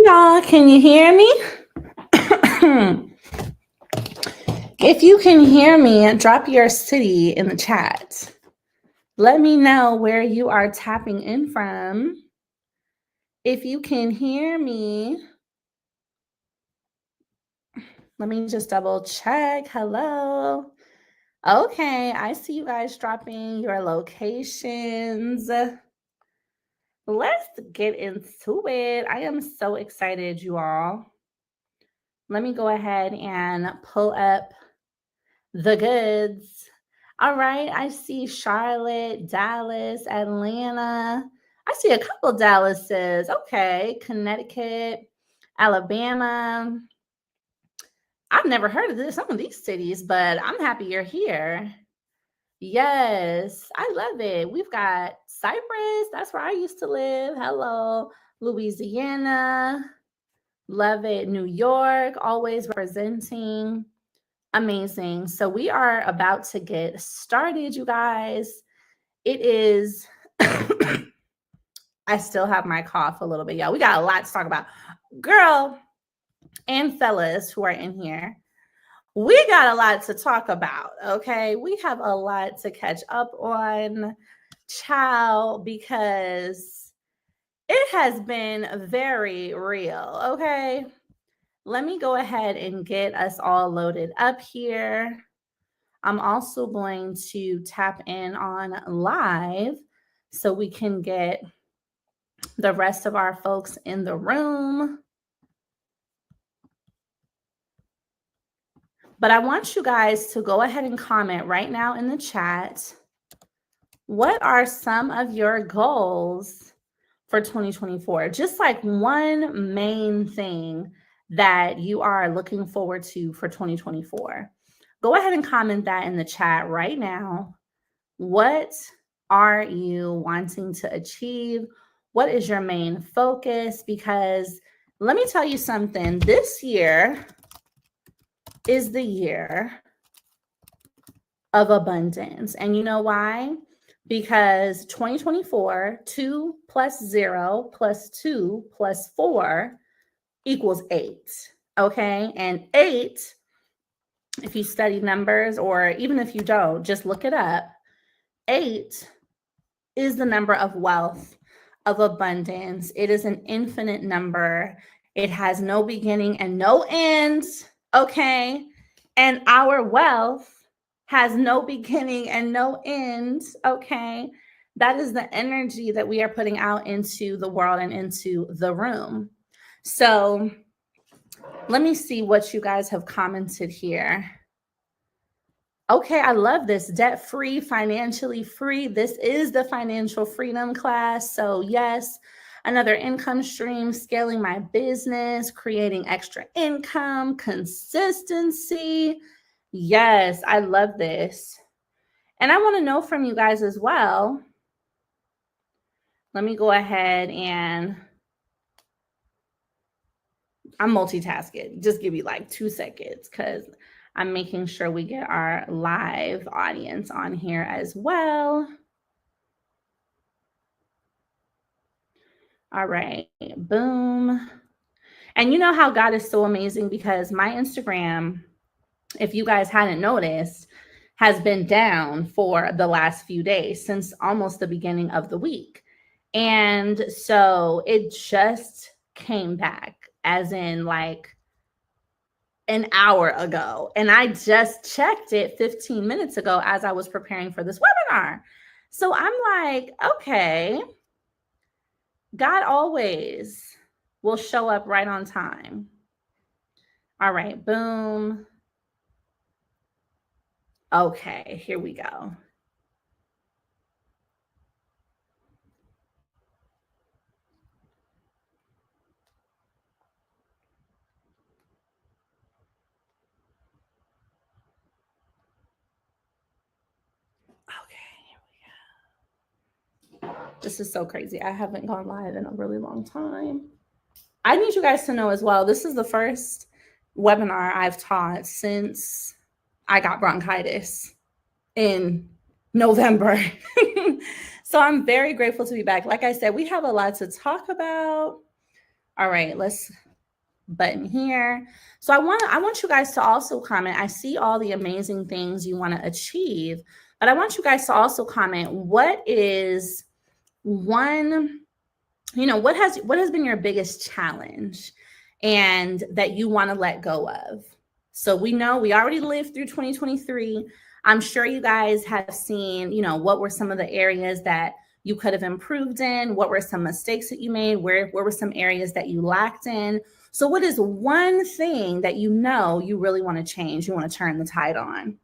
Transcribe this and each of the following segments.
Y'all, can you hear me? If you can hear me, drop your city in the chat. Let me know where you are tapping in from. If you can hear me, let me just double check. Hello. Okay, I see you guys dropping your locations. Let's get into it. I am so excited, you all. Let me go ahead and pull up the goods. All right, I see Charlotte, Dallas, Atlanta. I see a couple Dallases. Okay, Connecticut, Alabama. I've never heard of some of these cities, but I'm happy you're here. Yes, I love it. We've got Cyprus. That's where I used to live. Hello, Louisiana. Love it. New York, always representing. Amazing. So we are about to get started, you guys. It is, I still have my cough a little bit, y'all. We got a lot to talk about. Girl and fellas who are in here, we got a lot to talk about, okay? We have a lot to catch up on, child, because it has been very real, okay? Let me go ahead and get us all loaded up here. I'm also going to tap in on live so we can get the rest of our folks in the room. But I want you guys to go ahead and comment right now in the chat. What are some of your goals for 2024? Just like one main thing that you are looking forward to for 2024. Go ahead and comment that in the chat right now. What are you wanting to achieve? What is your main focus? Because let me tell you something. This year is the year of abundance. And you know why? Because 2024, 2 plus 0 plus 2 plus 4 equals 8. Okay. And 8, if you study numbers, or even if you don't, just look it up. 8 is the number of wealth, of abundance. It is an infinite number. It has no beginning and no end. Okay. And our wealth has no beginning and no end. Okay. That is the energy that we are putting out into the world and into the room. So let me see what you guys have commented here. Okay, I love this. Debt-free, financially free. This is the financial freedom class. So yes, another income stream, scaling my business, creating extra income, consistency. Yes, I love this. And I want to know from you guys as well. Let me go ahead and I'm multitasking. Just give me like 2 seconds because I'm making sure we get our live audience on here as well. All right, boom. And you know how God is so amazing, because my Instagram, if you guys hadn't noticed, has been down for the last few days, since almost the beginning of the week. And so it just came back, as in like an hour ago. And I just checked it 15 minutes ago as I was preparing for this webinar. So I'm like, okay, God always will show up right on time. All right, boom. Okay, here we go. This is so crazy. I haven't gone live in a really long time. I need you guys to know as well, this is the first webinar I've taught since I got bronchitis in November. So I'm very grateful to be back. Like I said, we have a lot to talk about. All right, let's button here. So I want you guys to also comment. I see all the amazing things you want to achieve, but I want you guys to also comment, what is one, what has been your biggest challenge and that you want to let go of? So we know we already lived through 2023. I'm sure you guys have seen, what were some of the areas that you could have improved in? What were some mistakes that you made? Where were some areas that you lacked in? So what is one thing that you really want to change? You want to turn the tide on?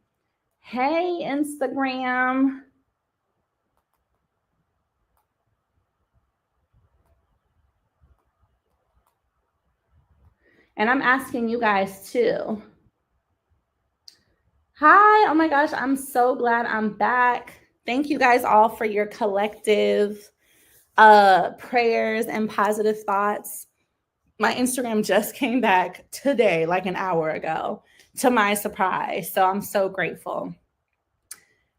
Hey, Instagram. And I'm asking you guys too. Hi, oh my gosh, I'm so glad I'm back. Thank you guys all for your collective prayers and positive thoughts. My Instagram just came back today, like an hour ago, to my surprise. So I'm so grateful.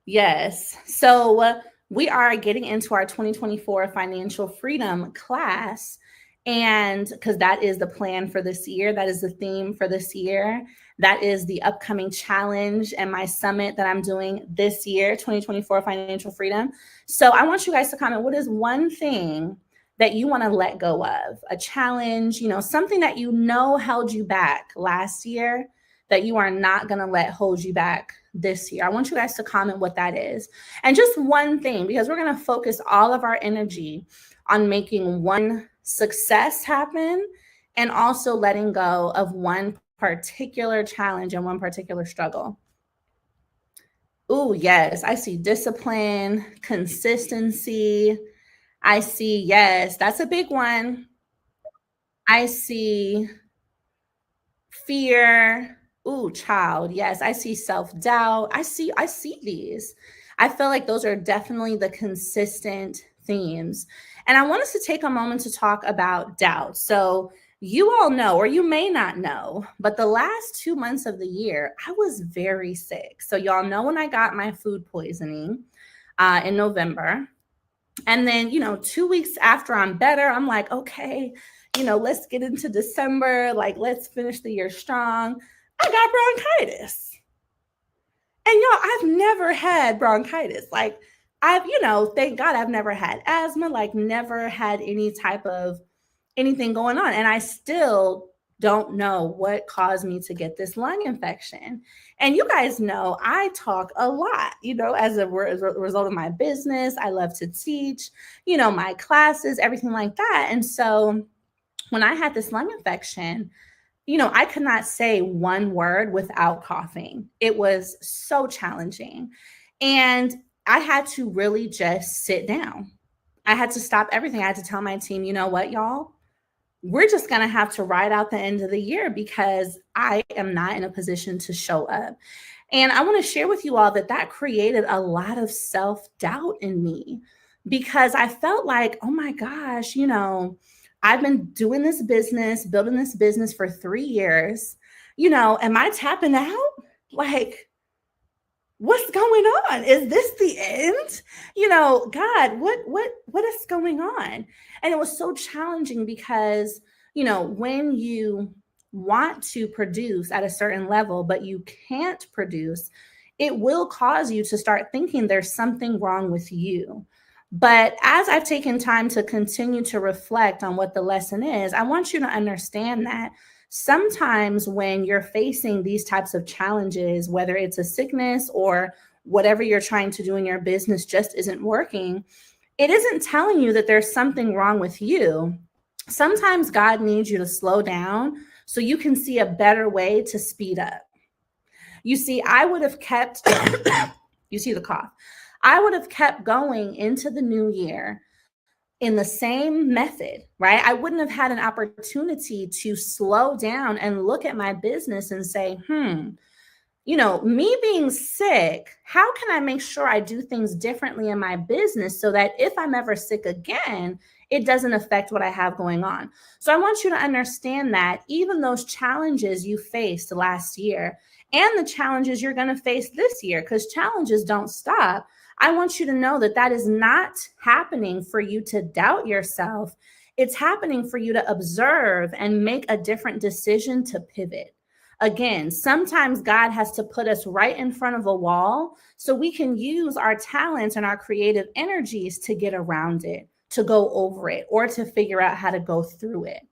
Yes. So we are getting into our 2024 financial freedom class. And because that is the plan for this year, that is the theme for this year. That is the upcoming challenge and my summit that I'm doing this year, 2024 financial freedom. So I want you guys to comment, what is one thing that you want to let go of? A challenge, something that held you back last year that you are not going to let hold you back this year. I want you guys to comment what that is. And just one thing, because we're going to focus all of our energy on making one success happen and also letting go of one particular challenge and one particular struggle. Oh, yes. I see discipline, consistency. I see, yes, that's a big one. I see fear. Ooh, child. Yes, I see self-doubt. I see these. I feel like those are definitely the consistent themes. And I want us to take a moment to talk about doubt. So you all know, or you may not know, but the last 2 months of the year, I was very sick. So y'all know when I got my food poisoning in November. And then, 2 weeks after I'm better, I'm like, okay, let's get into December. Like, let's finish the year strong. I got bronchitis. And y'all, I've never had bronchitis. Like, thank God I've never had asthma, like never had any type of anything going on. And I still don't know what caused me to get this lung infection. And you guys know I talk a lot, as a result of my business. I love to teach, my classes, everything like that. And so when I had this lung infection, I could not say one word without coughing. It was so challenging. And I had to really just sit down. I had to stop everything. I had to tell my team, you know what, y'all? We're just going to have to ride out the end of the year because I am not in a position to show up. And I want to share with you all that created a lot of self-doubt in me because I felt like, oh my gosh, I've been doing this business, building this business for 3 years. Am I tapping out? Like, what's going on? Is this the end? God, what is going on? And it was so challenging because, when you want to produce at a certain level, but you can't produce, it will cause you to start thinking there's something wrong with you. But as I've taken time to continue to reflect on what the lesson is, I want you to understand that sometimes when you're facing these types of challenges, whether it's a sickness or whatever you're trying to do in your business just isn't working, it isn't telling you that there's something wrong with you. Sometimes God needs you to slow down so you can see a better way to speed up. You see, I would have kept, you see the cough. I would have kept going into the new year in the same method, right? I wouldn't have had an opportunity to slow down and look at my business and say, me being sick, how can I make sure I do things differently in my business so that if I'm ever sick again, it doesn't affect what I have going on? So I want you to understand that even those challenges you faced last year and the challenges you're going to face this year, because challenges don't stop, I want you to know that is not happening for you to doubt yourself. It's happening for you to observe and make a different decision to pivot. Again, sometimes God has to put us right in front of a wall so we can use our talents and our creative energies to get around it, to go over it, or to figure out how to go through it.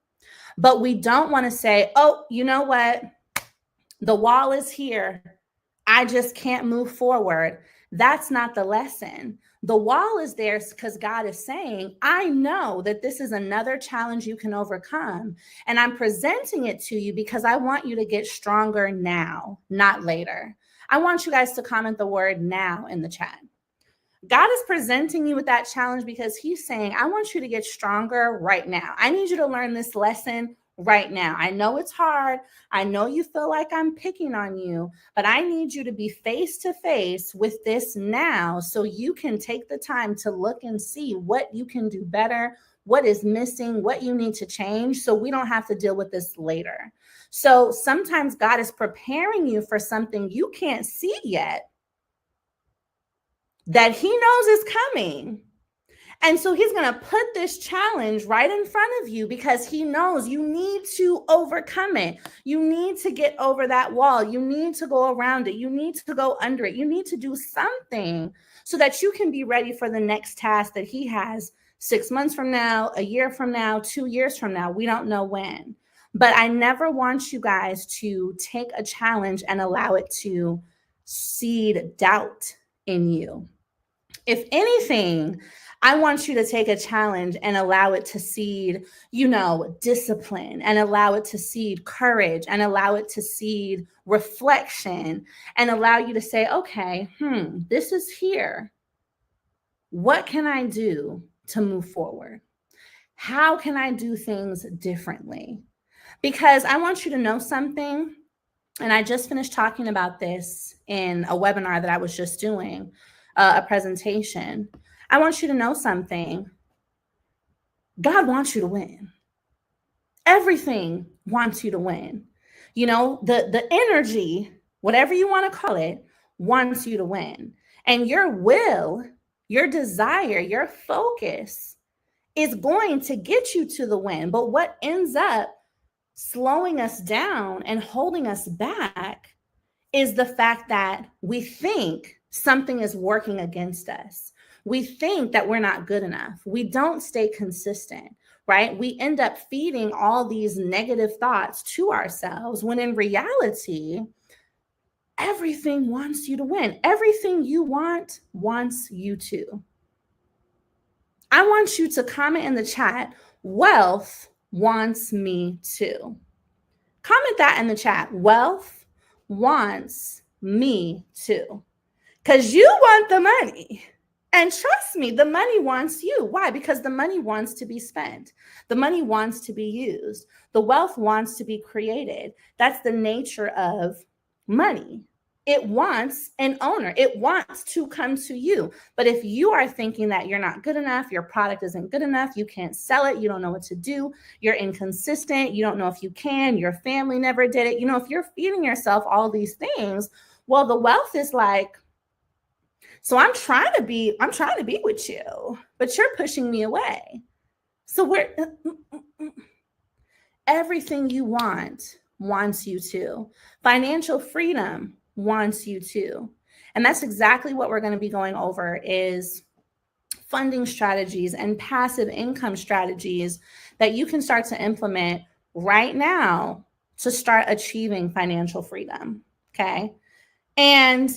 But we don't want to say, oh, you know what? The wall is here. I just can't move forward. That's not the lesson. The wall is there because God is saying, I know that this is another challenge you can overcome. And I'm presenting it to you because I want you to get stronger now, not later. I want you guys to comment the word now in the chat. God is presenting you with that challenge because he's saying, I want you to get stronger right now. I need you to learn this lesson right now. I know it's hard. I know you feel like I'm picking on you, but I need you to be face to face with this now so you can take the time to look and see what you can do better, what is missing, what you need to change so we don't have to deal with this later. So sometimes God is preparing you for something you can't see yet that he knows is coming. And so he's going to put this challenge right in front of you because he knows you need to overcome it. You need to get over that wall. You need to go around it. You need to go under it. You need to do something so that you can be ready for the next task that he has 6 months from now, a year from now, 2 years from now. We don't know when. But I never want you guys to take a challenge and allow it to seed doubt in you. If anything, I want you to take a challenge and allow it to seed, discipline, and allow it to seed courage, and allow it to seed reflection, and allow you to say, okay, this is here. What can I do to move forward? How can I do things differently? Because I want you to know something, and I just finished talking about this in a webinar that I was just doing, a presentation. I want you to know something. God wants you to win. Everything wants you to win. The energy, whatever you want to call it, wants you to win. And your will, your desire, your focus is going to get you to the win. But what ends up slowing us down and holding us back is the fact that we think something is working against us. We think that we're not good enough. We don't stay consistent, right? We end up feeding all these negative thoughts to ourselves when in reality, everything wants you to win. Everything you want wants you to. I want you to comment in the chat, wealth wants me to. Comment that in the chat. Wealth wants me to. Because you want the money. And trust me, the money wants you. Why? Because the money wants to be spent. The money wants to be used. The wealth wants to be created. That's the nature of money. It wants an owner. It wants to come to you. But if you are thinking that you're not good enough, your product isn't good enough, you can't sell it, you don't know what to do, you're inconsistent, you don't know if you can, your family never did it. If you're feeding yourself all these things, well, the wealth is like, so I'm trying to be with you, but you're pushing me away. So everything you want wants you to. Financial freedom wants you to. And that's exactly what we're going to be going over is funding strategies and passive income strategies that you can start to implement right now to start achieving financial freedom. Okay. And,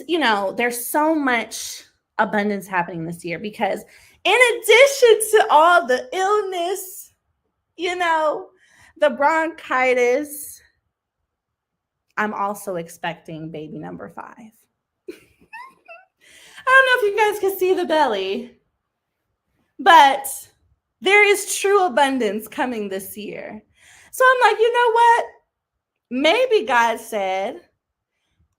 there's so much abundance happening this year because in addition to all the illness, the bronchitis, I'm also expecting baby number 5. I don't know if you guys can see the belly, but there is true abundance coming this year. So I'm like, you know what? Maybe God said,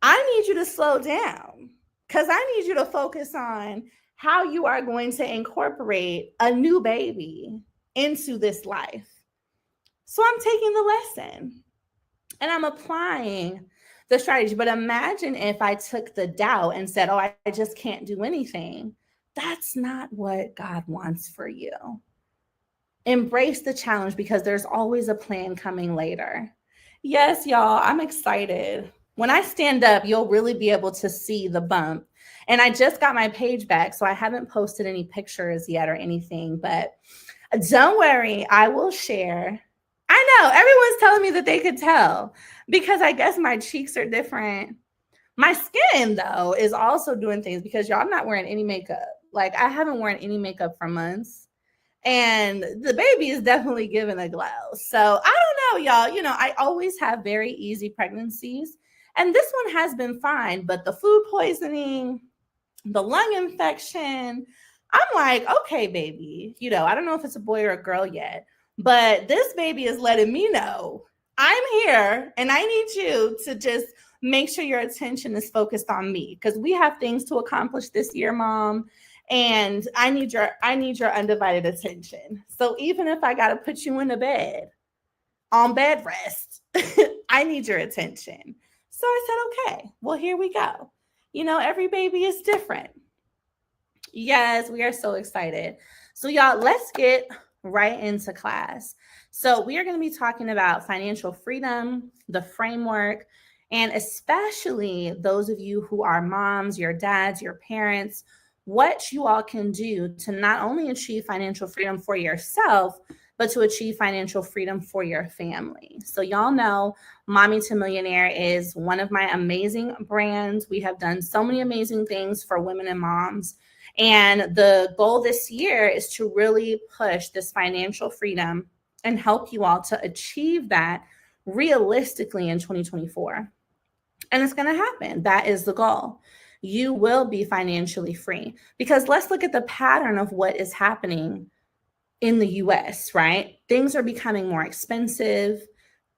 I need you to slow down because I need you to focus on how you are going to incorporate a new baby into this life. So I'm taking the lesson and I'm applying the strategy. But imagine if I took the doubt and said, oh, I just can't do anything. That's not what God wants for you. Embrace the challenge because there's always a plan coming later. Yes, y'all, I'm excited. When I stand up, you'll really be able to see the bump. And I just got my page back, so I haven't posted any pictures yet or anything, but don't worry, I will share. I know everyone's telling me that they could tell because I guess my cheeks are different. My skin, though, is also doing things because y'all, I'm not wearing any makeup. Like, I haven't worn any makeup for months. And the baby is definitely giving a glow. So I don't know, y'all. I always have very easy pregnancies. And this one has been fine. But the food poisoning, the lung infection, I'm like, okay, baby. I don't know if it's a boy or a girl yet. But this baby is letting me know I'm here and I need you to just make sure your attention is focused on me because we have things to accomplish this year, Mom. And I need your undivided attention. So even if I got to put you in the bed on bed rest, I need your attention. So I said, okay, well, here we go. Every baby is different. Yes, we are so excited. So y'all, let's get right into class. So we are going to be talking about financial freedom, the framework, and especially those of you who are moms, your dads, your parents, what you all can do to not only achieve financial freedom for yourself, but to achieve financial freedom for your family. So y'all know Mommy to Millionaire is one of my amazing brands. We have done so many amazing things for women and moms. And the goal this year is to really push this financial freedom and help you all to achieve that realistically in 2024. And it's going to happen. That is the goal. You will be financially free because let's look at the pattern of what is happening in the US, right? Things are becoming more expensive,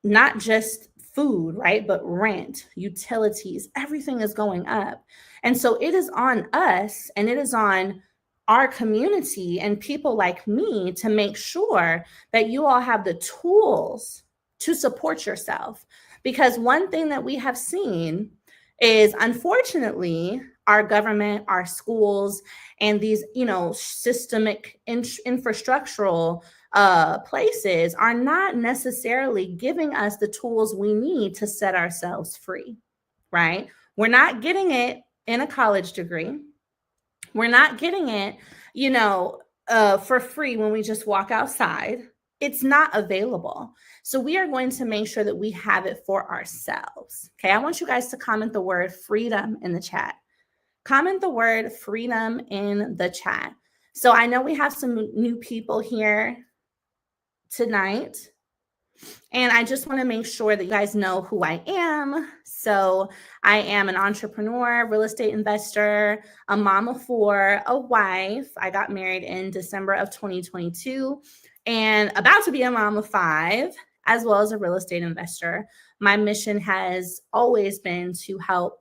not just food, right? But rent, utilities, everything is going up. And so it is on us and it is on our community and people like me to make sure that you all have the tools to support yourself. Because one thing that we have seen is, unfortunately, our government, our schools, and these, systemic infrastructural places are not necessarily giving us the tools we need to set ourselves free, right? We're not getting it in a college degree. We're not getting it, for free when we just walk outside. It's not available. So we are going to make sure that we have it for ourselves. Okay. I want you guys to comment the word freedom in the chat. Comment the word freedom in the chat. So I know we have some new people here tonight. And I just want to make sure that you guys know who I am. So I am an entrepreneur, real estate investor, a mom of four, a wife. I got married in December of 2022 and about to be a mom of five, as well as a real estate investor. My mission has always been to help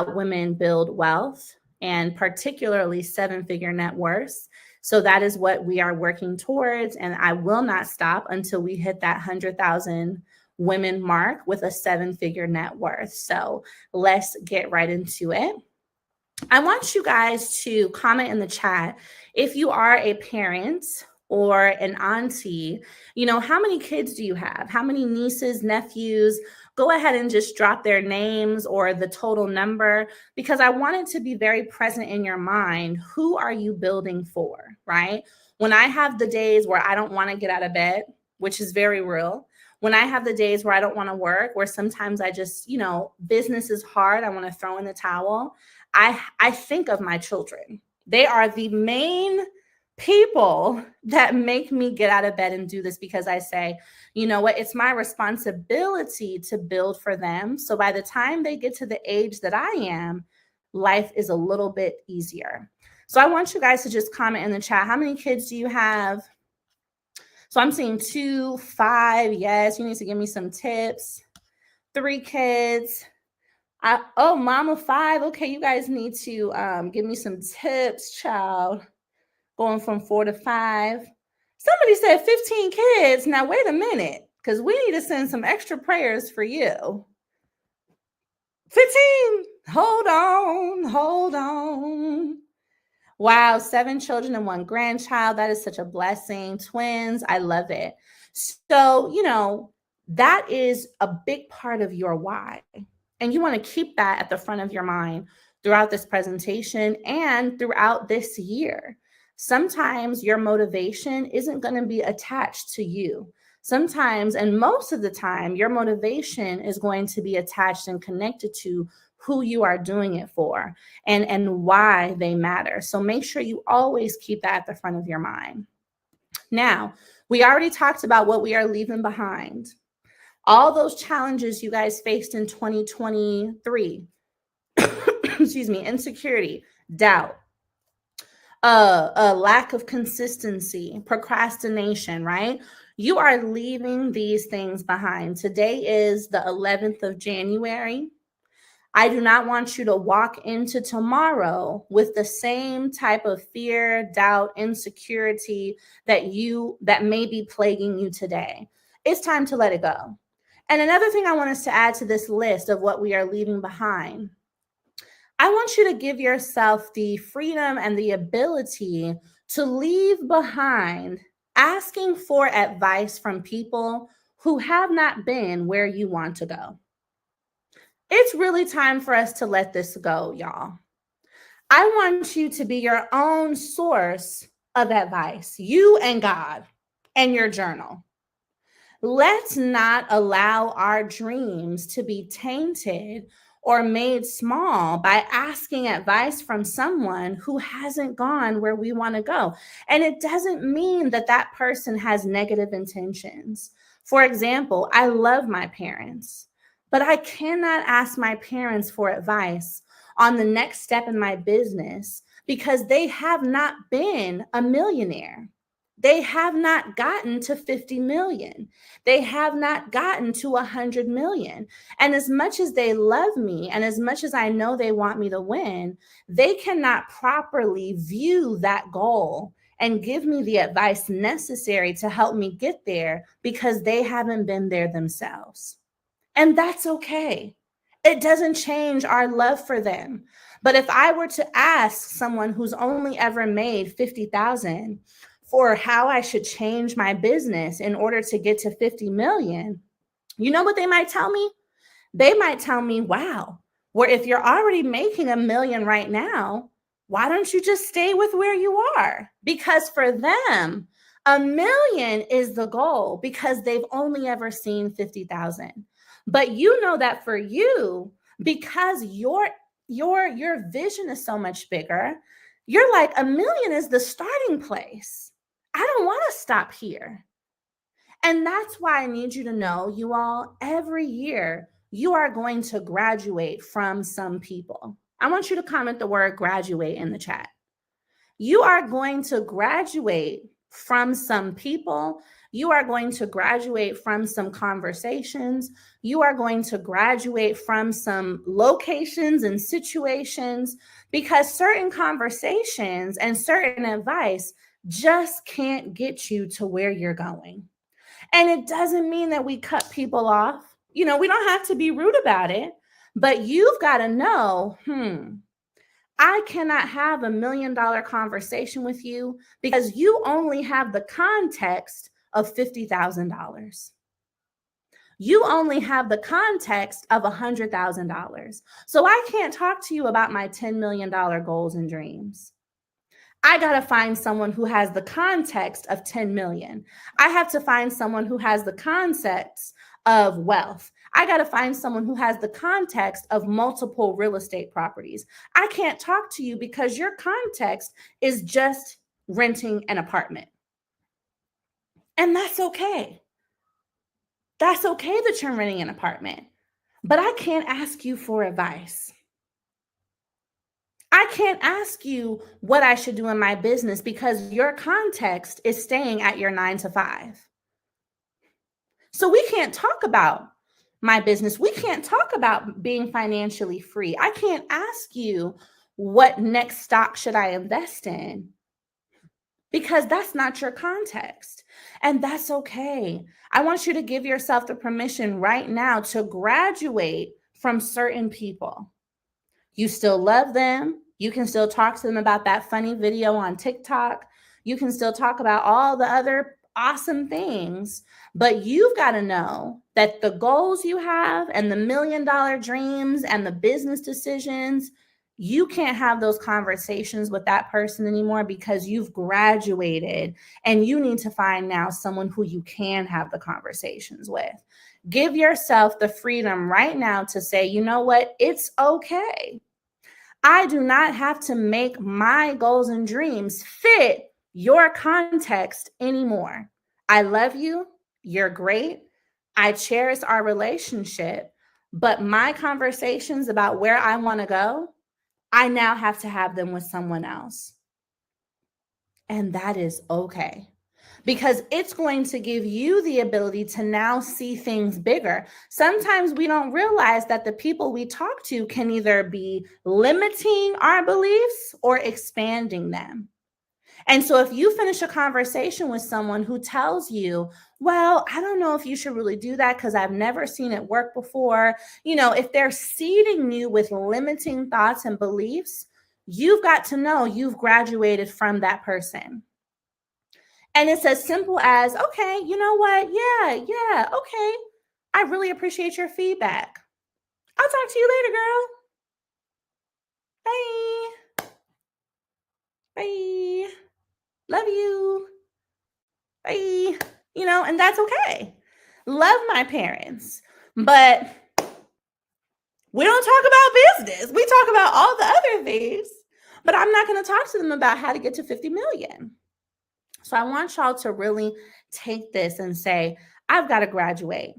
women build wealth and particularly seven-figure net worths. So that is what we are working towards. And I will not stop until we hit that 100,000 women mark with a seven-figure net worth. So let's get right into it. I want you guys to comment in the chat if you are a parent or an auntie, how many kids do you have? How many nieces, nephews? Go ahead and just drop their names or the total number, because I want it to be very present in your mind. Who are you building for, right? When I have the days where I don't want to get out of bed, which is very real. When I have the days where I don't want to work, where sometimes I just, business is hard, I want to throw in the towel. I think of my children. They are the main people that make me get out of bed and do this, because I say, you know what, it's my responsibility to build for them. So by the time they get to the age that I am, life is a little bit easier. So I want you guys to just comment in the chat. How many kids do you have? So I'm seeing 2, 5. Yes, you need to give me some tips. 3 kids. Mom of 5. Okay, you guys need to give me some tips, child. Going from 4 to 5. Somebody said 15 kids. Now, wait a minute, because we need to send some extra prayers for you. 15. Hold on. Wow, 7 children and 1 grandchild. That is such a blessing. Twins, I love it. So, that is a big part of your why. And you want to keep that at the front of your mind throughout this presentation and throughout this year. Sometimes your motivation isn't going to be attached to you. Sometimes, and most of the time, your motivation is going to be attached and connected to who you are doing it for and why they matter. So make sure you always keep that at the front of your mind. Now, we already talked about what we are leaving behind. All those challenges you guys faced in 2023, excuse me, insecurity, doubt, a lack of consistency, procrastination, right? You are leaving these things behind. Today is the 11th of January. I do not want you to walk into tomorrow with the same type of fear, doubt, insecurity that may be plaguing you today. It's time to let it go. And another thing I want us to add to this list of what we are leaving behind, I want you to give yourself the freedom and the ability to leave behind asking for advice from people who have not been where you want to go. It's really time for us to let this go, y'all. I want you to be your own source of advice, you and God and your journal. Let's not allow our dreams to be tainted or made small by asking advice from someone who hasn't gone where we want to go. And it doesn't mean that that person has negative intentions. For example, I love my parents, but I cannot ask my parents for advice on the next step in my business because they have not been a millionaire. They have not gotten to 50 million. They have not gotten to 100 million. And as much as they love me and as much as I know they want me to win, they cannot properly view that goal and give me the advice necessary to help me get there because they haven't been there themselves. And that's okay. It doesn't change our love for them. But if I were to ask someone who's only ever made 50,000 for how I should change my business in order to get to 50 million, you know what they might tell me? They might tell me, wow, where if you're already making $1 million right now, why don't you just stay with where you are? Because for them, $1 million is the goal because they've only ever seen 50,000. But you know that for you, because your vision is so much bigger, you're like, $1 million is the starting place. I don't want to stop here. And that's why I need you to know, you all, every year you are going to graduate from some people. I want you to comment the word graduate in the chat. You are going to graduate from some people. You are going to graduate from some conversations. You are going to graduate from some locations and situations because certain conversations and certain advice just can't get you to where you're going. And it doesn't mean that we cut people off. We don't have to be rude about it, but you've got to know, I cannot have $1 million conversation with you because you only have the context of $50,000. You only have the context of $100,000. So I can't talk to you about my $10 million goals and dreams. I got to find someone who has the context of 10 million. I have to find someone who has the concepts of wealth. I got to find someone who has the context of multiple real estate properties. I can't talk to you because your context is just renting an apartment. And that's okay. That's okay that you're renting an apartment, but I can't ask you for advice. I can't ask you what I should do in my business because your context is staying at your 9 to 5. So we can't talk about my business. We can't talk about being financially free. I can't ask you what next stock should I invest in because that's not your context. And that's okay. I want you to give yourself the permission right now to graduate from certain people. You still love them. You can still talk to them about that funny video on TikTok. You can still talk about all the other awesome things, but you've got to know that the goals you have and the $1 million dreams and the business decisions, you can't have those conversations with that person anymore because you've graduated and you need to find now someone who you can have the conversations with. Give yourself the freedom right now to say, you know what? It's okay. I do not have to make my goals and dreams fit your context anymore. I love you. You're great. I cherish our relationship, but my conversations about where I want to go, I now have to have them with someone else. And that is okay, because it's going to give you the ability to now see things bigger. Sometimes we don't realize that the people we talk to can either be limiting our beliefs or expanding them. And so if you finish a conversation with someone who tells you, well, I don't know if you should really do that because I've never seen it work before. If they're seeding you with limiting thoughts and beliefs, you've got to know you've graduated from that person. And it's as simple as, okay, you know what? Yeah, okay. I really appreciate your feedback. I'll talk to you later, girl. Bye. Bye. Love you. Bye. And that's okay. Love my parents, but we don't talk about business. We talk about all the other things, but I'm not going to talk to them about how to get to 50 million. So I want y'all to really take this and say, I've got to graduate.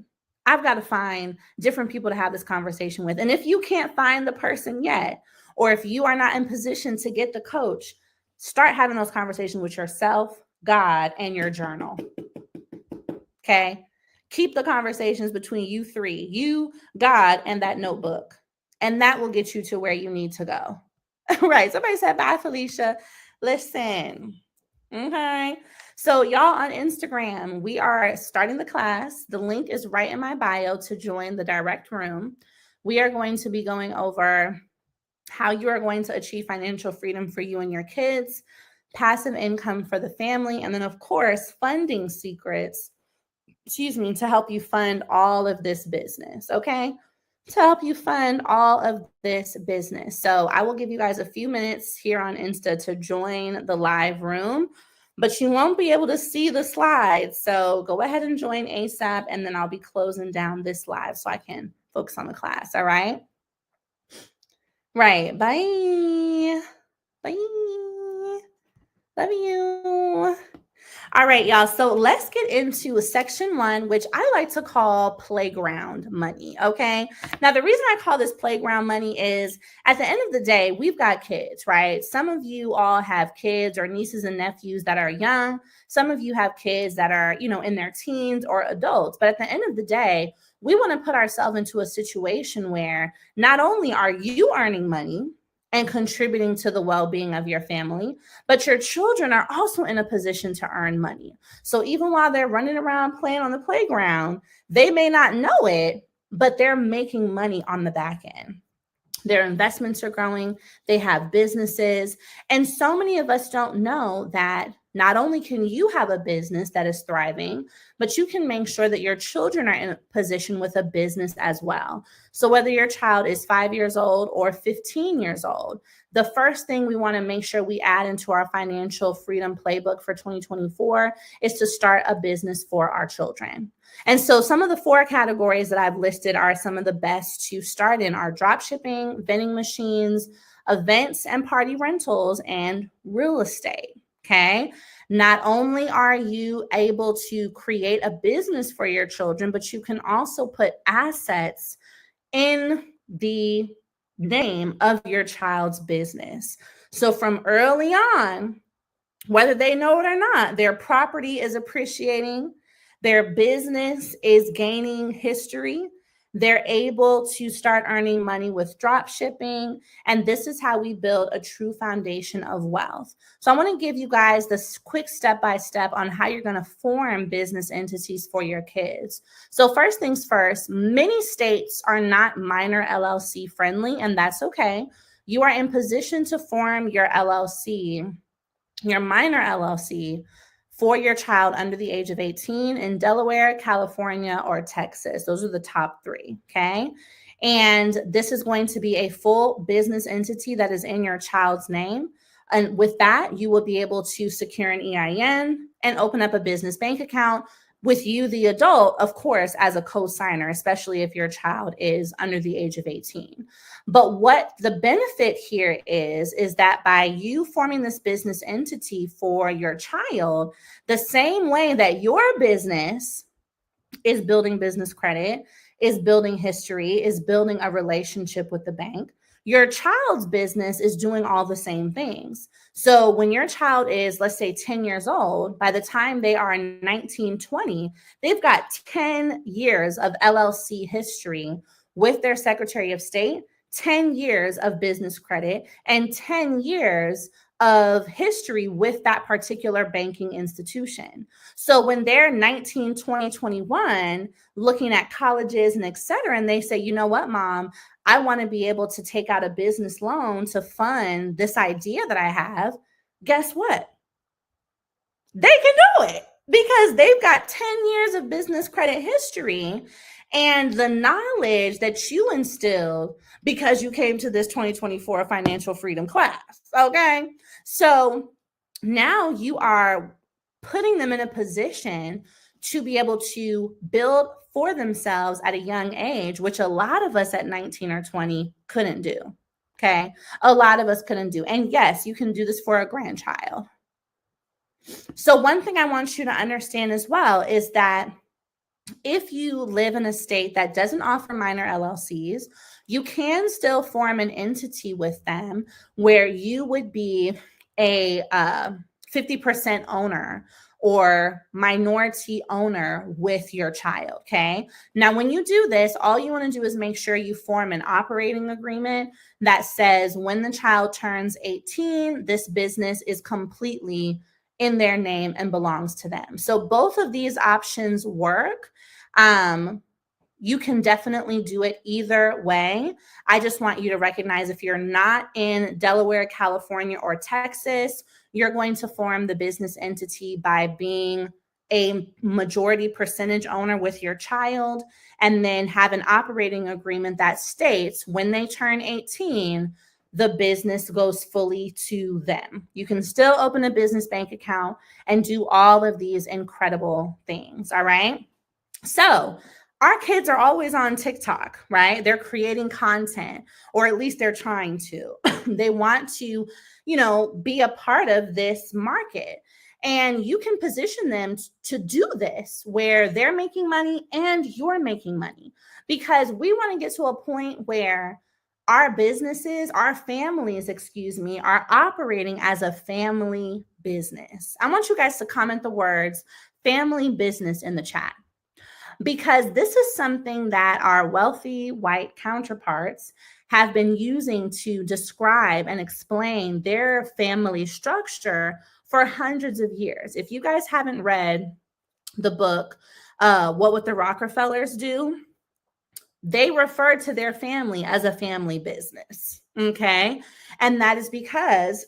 I've got to find different people to have this conversation with. And if you can't find the person yet, or if you are not in position to get the coach, start having those conversations with yourself, God, and your journal. Okay? Keep the conversations between you three, you, God, and that notebook. And that will get you to where you need to go. Right. Somebody said, bye, Felicia. Listen. Okay. So y'all on Instagram, we are starting the class. The link is right in my bio to join the direct room. We are going to be going over how you are going to achieve financial freedom for you and your kids, passive income for the family, and then of course, funding secrets, to help you fund all of this business. Okay. To help you fund all of this business. So I will give you guys a few minutes here on Insta to join the live room, but you won't be able to see the slides. So go ahead and join ASAP, and then I'll be closing down this live so I can focus on the class. All right. Right. Bye. Bye. Love you. All right, y'all. So let's get into section 1, which I like to call playground money. Okay. Now, the reason I call this playground money is at the end of the day, we've got kids, right? Some of you all have kids or nieces and nephews that are young. Some of you have kids that are, in their teens or adults. But at the end of the day, we want to put ourselves into a situation where not only are you earning money and contributing to the well-being of your family, but your children are also in a position to earn money. So even while they're running around playing on the playground, they may not know it, but they're making money on the back end. Their investments are growing. They have businesses. And so many of us don't know that not only can you have a business that is thriving, but you can make sure that your children are in a position with a business as well. So whether your child is 5 years old or 15 years old, the first thing we want to make sure we add into our financial freedom playbook for 2024 is to start a business for our children. And so some of the 4 categories that I've listed are some of the best to start in are drop shipping, vending machines, events and party rentals, and real estate. Okay. Not only are you able to create a business for your children, but you can also put assets in the name of your child's business. So from early on, whether they know it or not, their property is appreciating, their business is gaining history. They're able to start earning money with drop shipping. And this is how we build a true foundation of wealth. So I want to give you guys this quick step-by-step on how you're going to form business entities for your kids. So first things first, many states are not minor LLC friendly, and that's okay. you are in position to form your LLC, your minor LLC, for your child under the age of 18 in Delaware, California, or Texas. Those are the top three, okay? And this is going to be a full business entity that is in your child's name. And with that, you will be able to secure an EIN and open up a business bank account with you, the adult, of course, as a co-signer, especially if your child is under the age of 18. But what the benefit here is that by you forming this business entity for your child, the same way that your business is building business credit, is building history, is building a relationship with the bank, your child's business is doing all the same things. So when your child is, let's say, 10 years old, by the time they are 19, 20, they've got 10 years of LLC history with their Secretary of State, 10 years of business credit, and 10 years of history with that particular banking institution. So when they're 19, 20, 21, looking at colleges and et cetera, and they say, you know what, mom, I want to be able to take out a business loan to fund this idea that I have, guess what? They can do it because they've got 10 years of business credit history and the knowledge that you instilled because you came to this 2024 financial freedom class. Okay. So now you are putting them in a position to be able to build for themselves at a young age, which a lot of us at 19 or 20 couldn't do. Okay. A lot of us couldn't do. And yes, you can do this for a grandchild. So one thing I want you to understand as well is that if you live in a state that doesn't offer minor LLCs, you can still form an entity with them where you would be a 50% owner or minority owner with your child, okay? Now, when you do this, all you want to do is make sure you form an operating agreement that says when the child turns 18, this business is completely in their name and belongs to them. So both of these options work. You can definitely do it either way. I just want you to recognize if you're not in Delaware, California, or Texas, you're going to form the business entity by being a majority percentage owner with your child, and then have an operating agreement that states when they turn 18, the business goes fully to them. You can still open a business bank account and do all of these incredible things, all right? So our kids are always on TikTok, right? They're creating content, or at least they're trying to. They want to, be a part of this market. And you can position them to do this where they're making money and you're making money, because we want to get to a point where our businesses, our families, are operating as a family business. I want you guys to comment the words family business in the chat, because this is something that our wealthy white counterparts have been using to describe and explain their family structure for hundreds of years. If you guys haven't read the book, What Would the Rockefellers Do? They refer to their family as a family business, okay? And that is because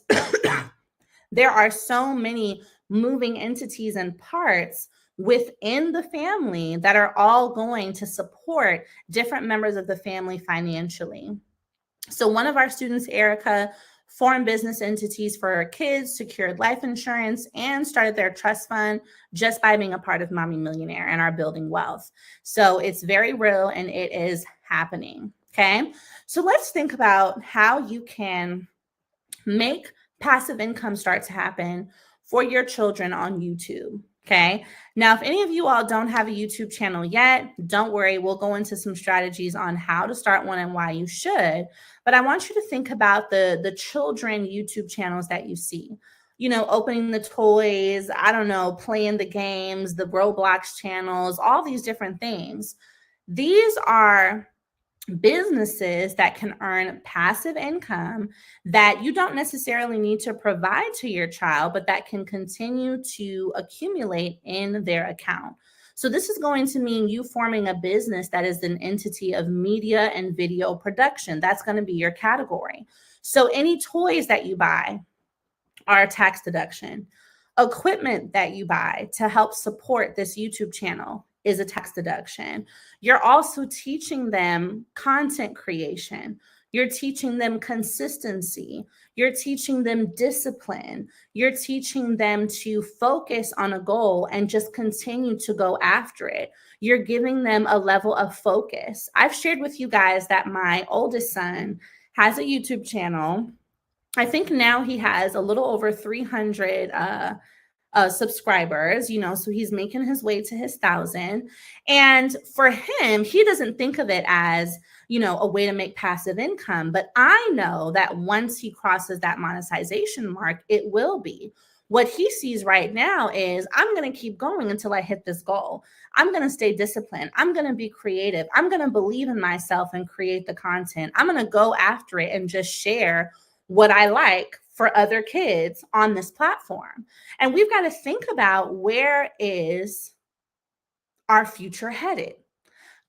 there are so many moving entities and parts within the family that are all going to support different members of the family financially. So one of our students, Erica, formed business entities for her kids, secured life insurance, and started their trust fund just by being a part of Mommy Millionaire and our Building Wealth. So it's very real and it is happening, okay? So let's think about how you can make passive income start to happen for your children on YouTube. Okay. Now, if any of you all don't have a YouTube channel yet, don't worry. We'll go into some strategies on how to start one and why you should. But I want you to think about the children YouTube channels that you see, opening the toys, playing the games, the Roblox channels, all these different things. These are businesses that can earn passive income that you don't necessarily need to provide to your child, but that can continue to accumulate in their account. So this is going to mean you forming a business that is an entity of media and video production. That's going to be your category. So any toys that you buy are a tax deduction. Equipment that you buy to help support this YouTube channel is a tax deduction. You're also teaching them content creation. You're teaching them consistency. You're teaching them discipline. You're teaching them to focus on a goal and just continue to go after it. You're giving them a level of focus. I've shared with you guys that my oldest son has a YouTube channel. I think now he has a little over 300 subscribers, so he's making his way to his 1,000. And for him, he doesn't think of it as, a way to make passive income. But I know that once he crosses that monetization mark, it will be. What he sees right now is, I'm going to keep going until I hit this goal. I'm going to stay disciplined. I'm going to be creative. I'm going to believe in myself and create the content. I'm going to go after it and just share what I like for other kids on this platform. And we've got to think about, where is our future headed?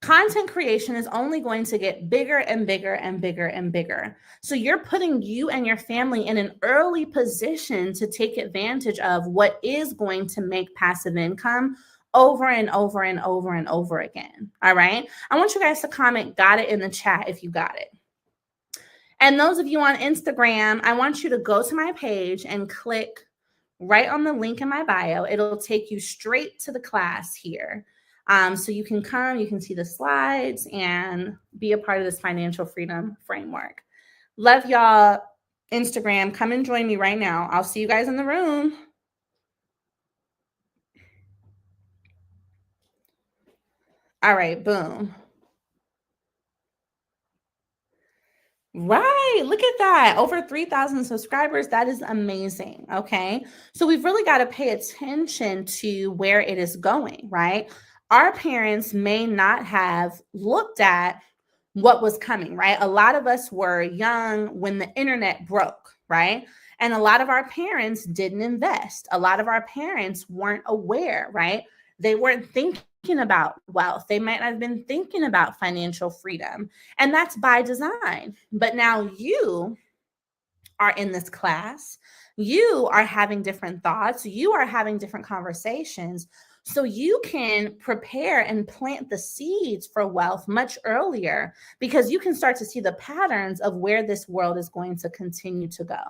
Content creation is only going to get bigger and bigger and bigger and bigger. So you're putting you and your family in an early position to take advantage of what is going to make passive income over and over and over and over again. All right. I want you guys to comment "got it" in the chat if you got it. And those of you on Instagram, I want you to go to my page and click right on the link in my bio. It'll take you straight to the class here. So you can come, you can see the slides and be a part of this financial freedom framework. Love y'all. Instagram, come and join me right now. I'll see you guys in the room. All right, boom. Right. Look at that. Over 3,000 subscribers. That is amazing. Okay. So we've really got to pay attention to where it is going, right? Our parents may not have looked at what was coming, right? A lot of us were young when the internet broke, right? And a lot of our parents didn't invest. A lot of our parents weren't aware, right? They weren't thinking about wealth. They might not have been thinking about financial freedom. And that's by design. But now you are in this class. You are having different thoughts. You are having different conversations. So you can prepare and plant the seeds for wealth much earlier, because you can start to see the patterns of where this world is going to continue to go.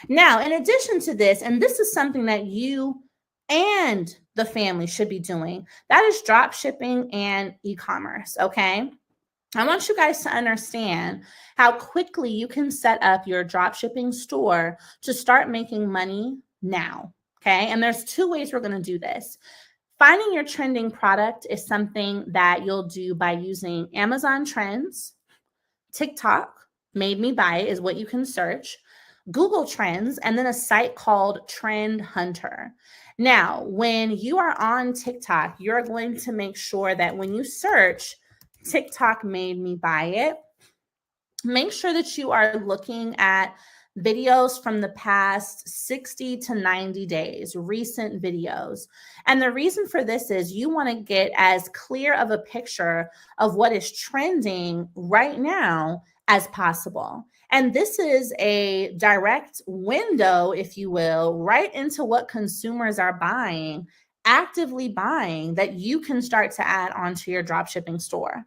Now, in addition to this, and this is something that you and the family should be doing, that is drop shipping and e-commerce. Okay. I want you guys to understand how quickly you can set up your drop shipping store to start making money now. Okay. And there's two ways we're going to do this. Finding your trending product is something that you'll do by using Amazon Trends, TikTok, Made Me Buy It is what you can search, Google Trends, and then a site called Trend Hunter. Now, when you are on TikTok, you're going to make sure that when you search TikTok Made Me Buy It, make sure that you are looking at videos from the past 60 to 90 days, recent videos. And the reason for this is you want to get as clear of a picture of what is trending right now as possible. And this is a direct window, if you will, right into what consumers are buying, actively buying, that you can start to add onto your dropshipping store.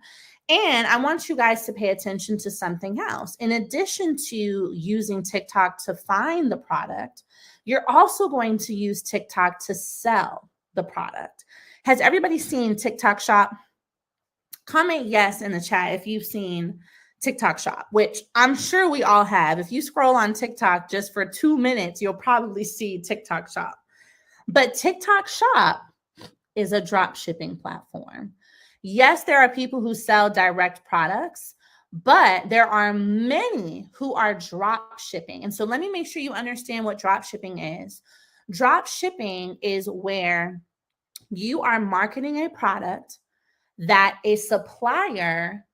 And I want you guys to pay attention to something else. In addition to using TikTok to find the product, you're also going to use TikTok to sell the product. Has everybody seen TikTok Shop? Comment yes in the chat if you've seen TikTok Shop, which I'm sure we all have. If you scroll on TikTok just for 2 minutes, you'll probably see TikTok Shop. But TikTok Shop is a drop shipping platform. Yes, there are people who sell direct products, but there are many who are drop shipping. And so let me make sure you understand what drop shipping is. Drop shipping is where you are marketing a product that a supplier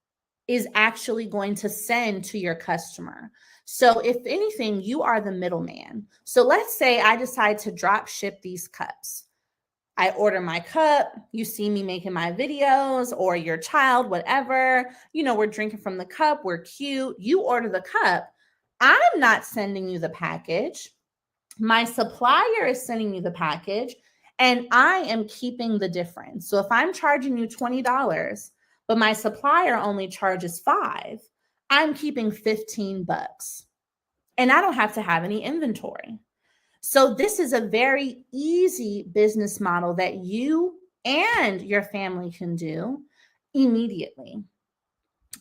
is actually going to send to your customer. So if anything, you are the middleman. So let's say I decide to drop ship these cups. I order my cup, you see me making my videos, or your child, whatever, we're drinking from the cup, we're cute, you order the cup. I'm not sending you the package. My supplier is sending you the package, and I am keeping the difference. So if I'm charging you $20, but my supplier only charges $5, I'm keeping $15, and I don't have to have any inventory. So this is a very easy business model that you and your family can do immediately.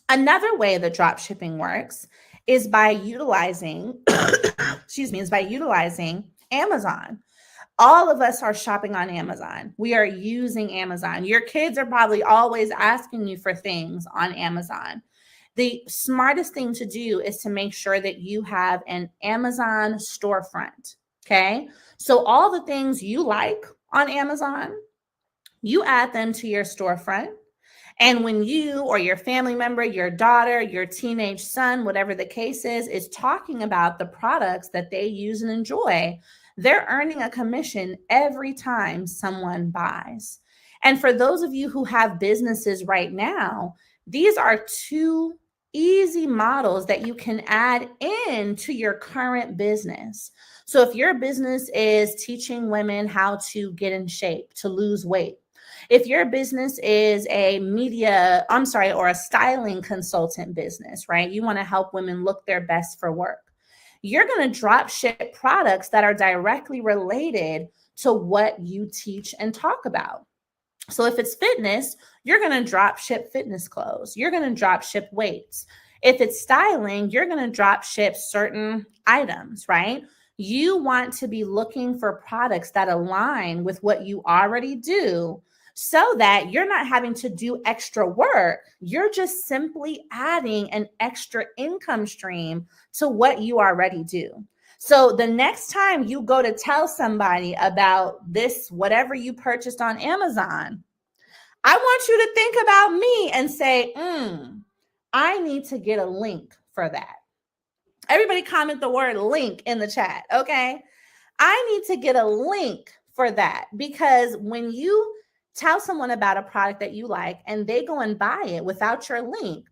Another way that drop shipping works is by utilizing, Amazon. All of us are shopping on Amazon. We are using Amazon. Your kids are probably always asking you for things on Amazon. The smartest thing to do is to make sure that you have an Amazon storefront. Okay. So all the things you like on Amazon, you add them to your storefront. And when you or your family member, your daughter, your teenage son, whatever the case is talking about the products that they use and enjoy, they're earning a commission every time someone buys. And for those of you who have businesses right now, these are two easy models that you can add into your current business. So if your business is teaching women how to get in shape, to lose weight, if your business is or a styling consultant business, right? You want to help women look their best for work. You're going to drop ship products that are directly related to what you teach and talk about. So if it's fitness, you're going to drop ship fitness clothes. You're going to drop ship weights. If it's styling, you're going to drop ship certain items, right? You want to be looking for products that align with what you already do, so that you're not having to do extra work. You're just simply adding an extra income stream to what you already do. So the next time you go to tell somebody about this, whatever you purchased on Amazon, I want you to think about me and say, I need to get a link for that. Everybody comment the word link in the chat, okay? I need to get a link for that, because when you tell someone about a product that you like and they go and buy it without your link,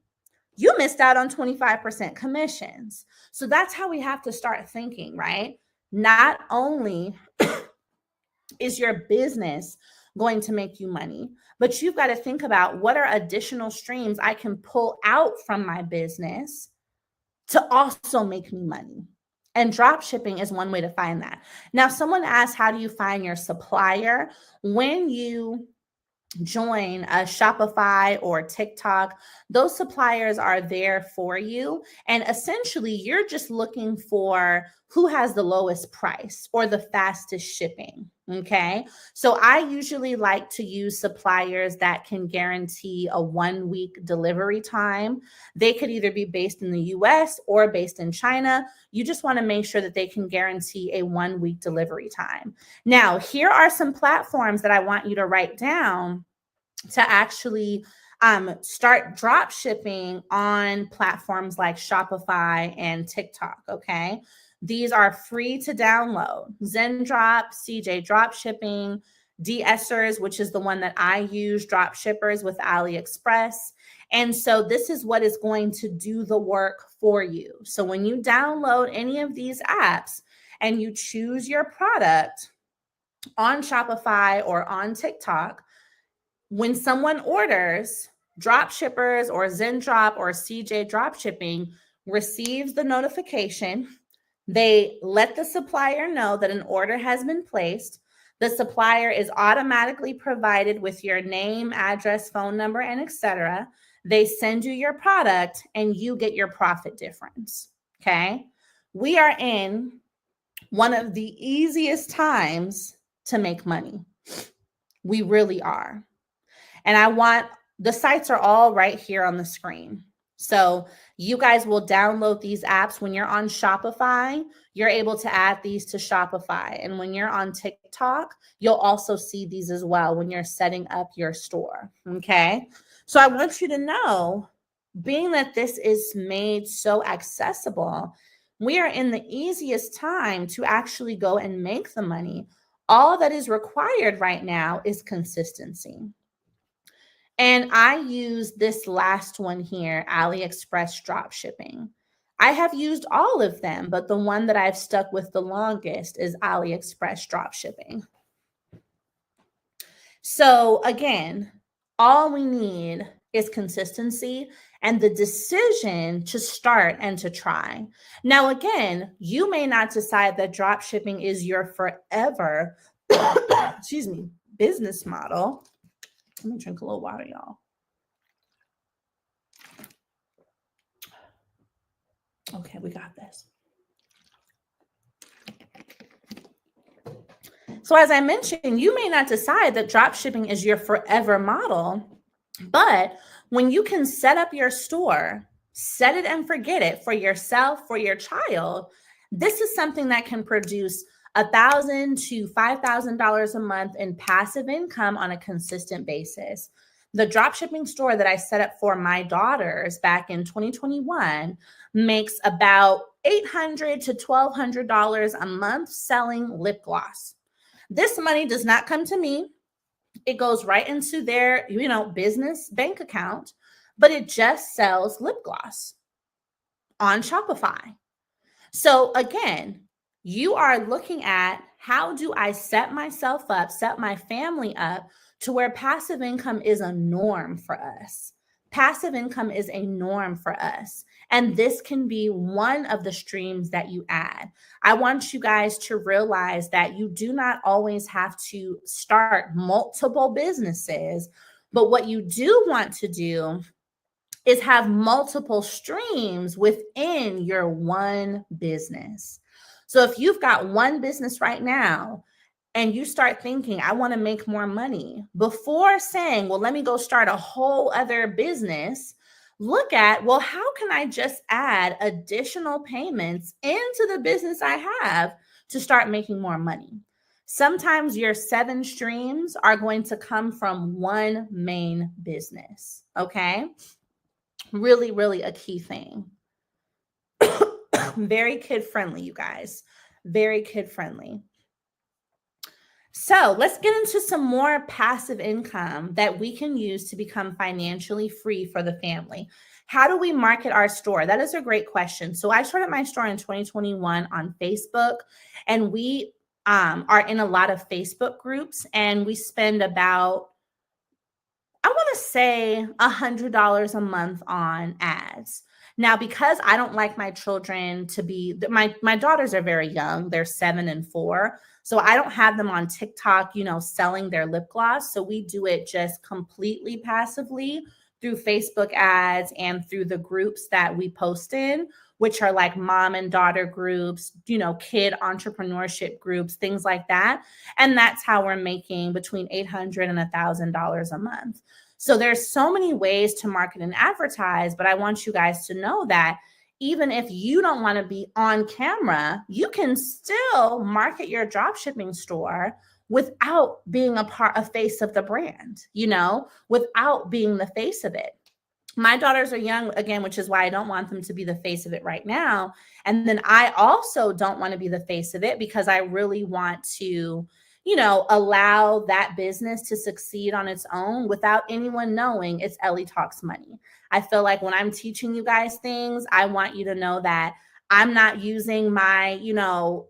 you missed out on 25% commissions. So that's how we have to start thinking, right? Not only is your business going to make you money, but you've got to think about what are additional streams I can pull out from my business to also make me money. And drop shipping is one way to find that. Now, someone asked, how do you find your supplier? When you join a Shopify or TikTok, those suppliers are there for you. And essentially, you're just looking for who has the lowest price or the fastest shipping. Okay. So I usually like to use suppliers that can guarantee a 1-week delivery time. They could either be based in the US or based in China. You just want to make sure that they can guarantee a 1-week delivery time. Now, here are some platforms that I want you to write down to actually start drop shipping on platforms like Shopify and TikTok. Okay. These are free to download: Zendrop, CJ Dropshipping, De-essers, which is the one that I use, drop shippers with AliExpress. And so this is what is going to do the work for you. So when you download any of these apps and you choose your product on Shopify or on TikTok, when someone orders, drop shippers or Zendrop or CJ Dropshipping receives the notification. They let the supplier know that an order has been placed. The supplier is automatically provided with your name, address, phone number, and etc. They send you your product and you get your profit difference. Okay. We are in one of the easiest times to make money. We really are. And the sites are all right here on the screen. So you guys will download these apps. When you're on Shopify, you're able to add these to Shopify. And when you're on TikTok, you'll also see these as well when you're setting up your store. Okay. So I want you to know, being that this is made so accessible, we are in the easiest time to actually go and make the money. All that is required right now is consistency. And I use this last one here, AliExpress drop shipping. I have used all of them, but the one that I've stuck with the longest is AliExpress drop shipping. So again, all we need is consistency and the decision to start and to try. Now, again, you may not decide that drop shipping is your forever, excuse me, business model. Let me drink a little water, y'all. Okay, we got this. So as I mentioned, you may not decide that drop shipping is your forever model, but when you can set up your store, set it and forget it for yourself, for your child, this is something that can produce $1,000 to $5,000 a month in passive income on a consistent basis. The dropshipping store that I set up for my daughters back in 2021 makes about $800 to $1,200 a month selling lip gloss. This money does not come to me. It goes right into their, business bank account, but it just sells lip gloss on Shopify. So again, you are looking at how do I set myself up, set my family up to where passive income is a norm for us. Passive income is a norm for us. And this can be one of the streams that you add. I want you guys to realize that you do not always have to start multiple businesses, but what you do want to do is have multiple streams within your one business. So if you've got one business right now, and you start thinking, I want to make more money, before saying, well, let me go start a whole other business, look at, well, how can I just add additional payments into the business I have to start making more money? Sometimes your 7 streams are going to come from one main business, okay? Really, really a key thing. Very kid-friendly, you guys. Very kid-friendly. So let's get into some more passive income that we can use to become financially free for the family. How do we market our store? That is a great question. So I started my store in 2021 on Facebook, and we are in a lot of Facebook groups, and we spend about, I want to say, $100 a month on ads. Now, because I don't like my children to be, my daughters are very young. They're 7 and 4. So I don't have them on TikTok, selling their lip gloss. So we do it just completely passively through Facebook ads and through the groups that we post in, which are like mom and daughter groups, kid entrepreneurship groups, things like that. And that's how we're making between $800 and $1,000 a month. So there's so many ways to market and advertise, but I want you guys to know that even if you don't want to be on camera, you can still market your dropshipping store without being a face of the brand, without being the face of it. My daughters are young, again, which is why I don't want them to be the face of it right now. And then I also don't want to be the face of it because I really want to, allow that business to succeed on its own without anyone knowing it's Ellie Talks Money. I feel like when I'm teaching you guys things, I want you to know that I'm not using my,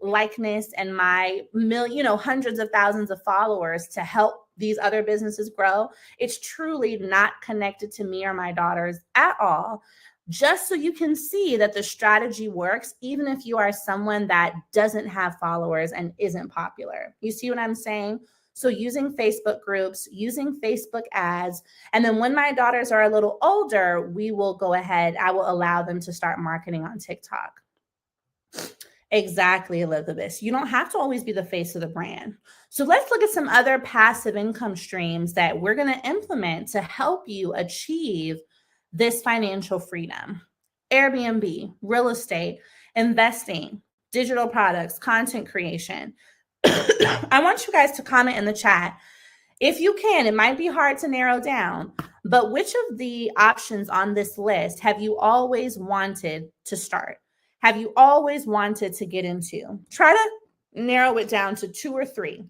likeness and my hundreds of thousands of followers to help these other businesses grow. It's truly not connected to me or my daughters at all. Just so you can see that the strategy works, even if you are someone that doesn't have followers and isn't popular. You see what I'm saying? So using Facebook groups, using Facebook ads, and then when my daughters are a little older, we will go ahead, I will allow them to start marketing on TikTok. Exactly, Elizabeth. You don't have to always be the face of the brand. So let's look at some other passive income streams that we're going to implement to help you achieve this financial freedom. Airbnb, real estate, investing, digital products, content creation. I want you guys to comment in the chat. If you can, it might be hard to narrow down, but which of the options on this list have you always wanted to start? Have you always wanted to get into? Try to narrow it down to 2 or 3.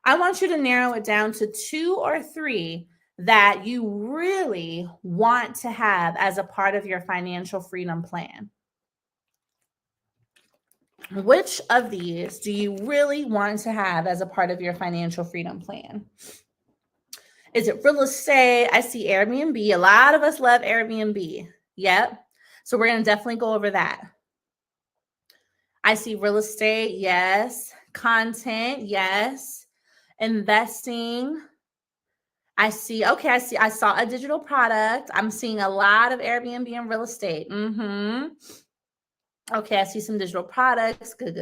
I want you to narrow it down to 2 or 3 that you really want to have as a part of your financial freedom plan. Which of these do you really want to have as a part of your financial freedom plan? Is it real estate? I see Airbnb. A lot of us love Airbnb. Yep. So we're going to definitely go over that. I see real estate. Yes. Content. Yes. Investing. I saw a digital product. I'm seeing a lot of Airbnb and real estate. Okay, I see some digital products. Good.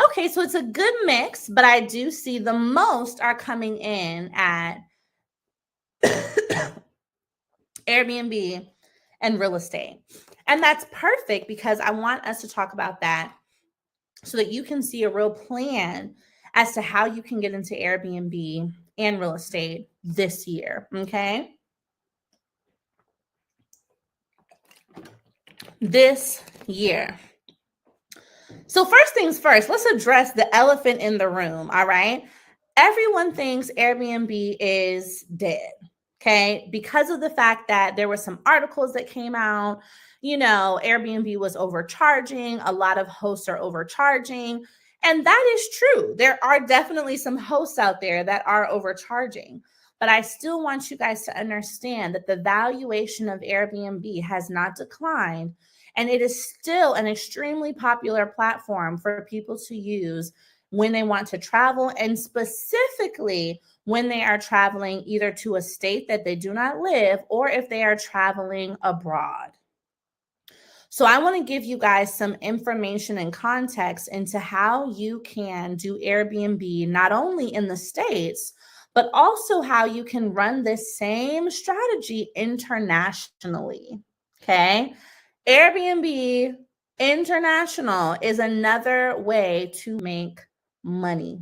Okay, so it's a good mix, but I do see the most are coming in at Airbnb and real estate. And that's perfect because I want us to talk about that so that you can see a real plan as to how you can get into Airbnb and real estate this year, okay? This year. So first things first, let's address the elephant in the room, all right? Everyone thinks Airbnb is dead, okay? Because of the fact that there were some articles that came out, Airbnb was overcharging. A lot of hosts are overcharging. And that is true. There are definitely some hosts out there that are overcharging. But I still want you guys to understand that the valuation of Airbnb has not declined. And it is still an extremely popular platform for people to use when they want to travel, and specifically when they are traveling either to a state that they do not live or if they are traveling abroad. So I want to give you guys some information and context into how you can do Airbnb, not only in the States, but also how you can run this same strategy internationally. Okay. Airbnb International is another way to make money.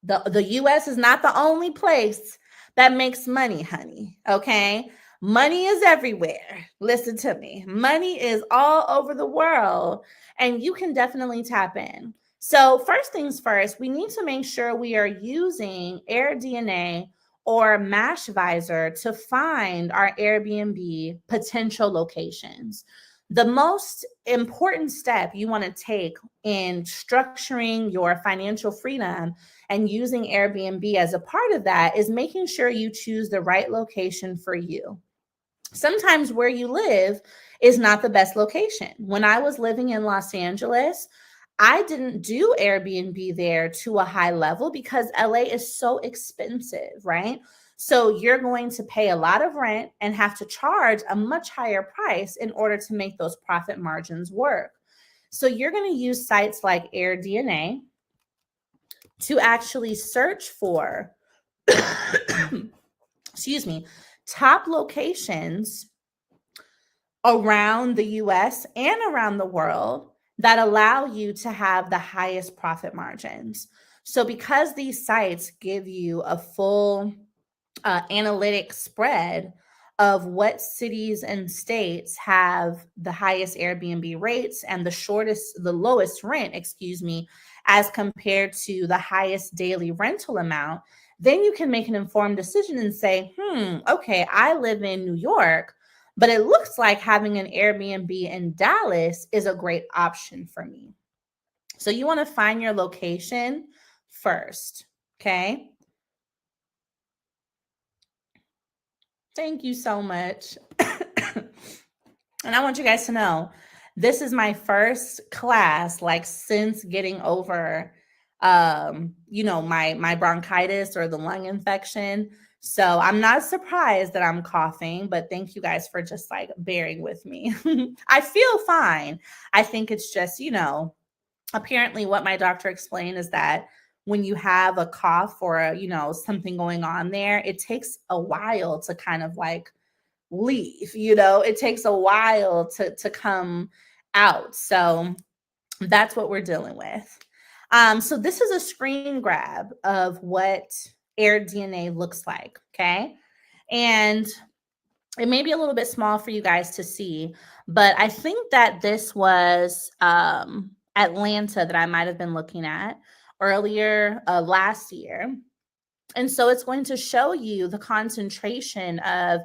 The US is not the only place that makes money, honey. Okay. Money is everywhere. Listen to me. Money is all over the world, and you can definitely tap in. So first things first, we need to make sure we are using AirDNA or Mashvisor to find our Airbnb potential locations. The most important step you want to take in structuring your financial freedom and using Airbnb as a part of that is making sure you choose the right location for you. Sometimes where you live is not the best location. When I was living in Los Angeles, I didn't do Airbnb there to a high level because LA is so expensive, right? So you're going to pay a lot of rent and have to charge a much higher price in order to make those profit margins work. So you're going to use sites like AirDNA to actually search for, excuse me, top locations around the US and around the world that allow you to have the highest profit margins. So because these sites give you a full analytic spread of what cities and states have the highest Airbnb rates and the lowest rent, as compared to the highest daily rental amount, then you can make an informed decision and say, okay, I live in New York, but it looks like having an Airbnb in Dallas is a great option for me. So you want to find your location first, okay? Thank you so much. And I want you guys to know, this is my first class, since getting over, my bronchitis or the lung infection. So I'm not surprised that I'm coughing, but thank you guys for just bearing with me. I feel fine. I think it's just, apparently what my doctor explained is that when you have a cough or something going on there, it takes a while to kind of leave, it takes a while to come out. So that's what we're dealing with. So this is a screen grab of what AirDNA looks like. Okay. And it may be a little bit small for you guys to see, but I think that this was Atlanta that I might have been looking at, earlier last year. And so it's going to show you the concentration of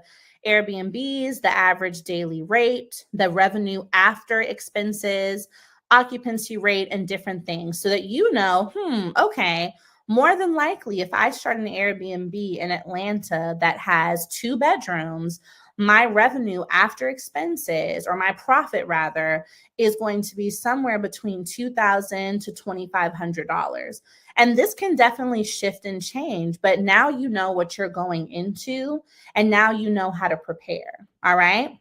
Airbnbs, the average daily rate, the revenue after expenses, occupancy rate, and different things so that you know, okay, more than likely, if I start an Airbnb in Atlanta that has 2 bedrooms, my revenue after expenses, or my profit rather, is going to be somewhere between $2,000 to $2,500. And this can definitely shift and change, but now you know what you're going into, and now you know how to prepare. All right.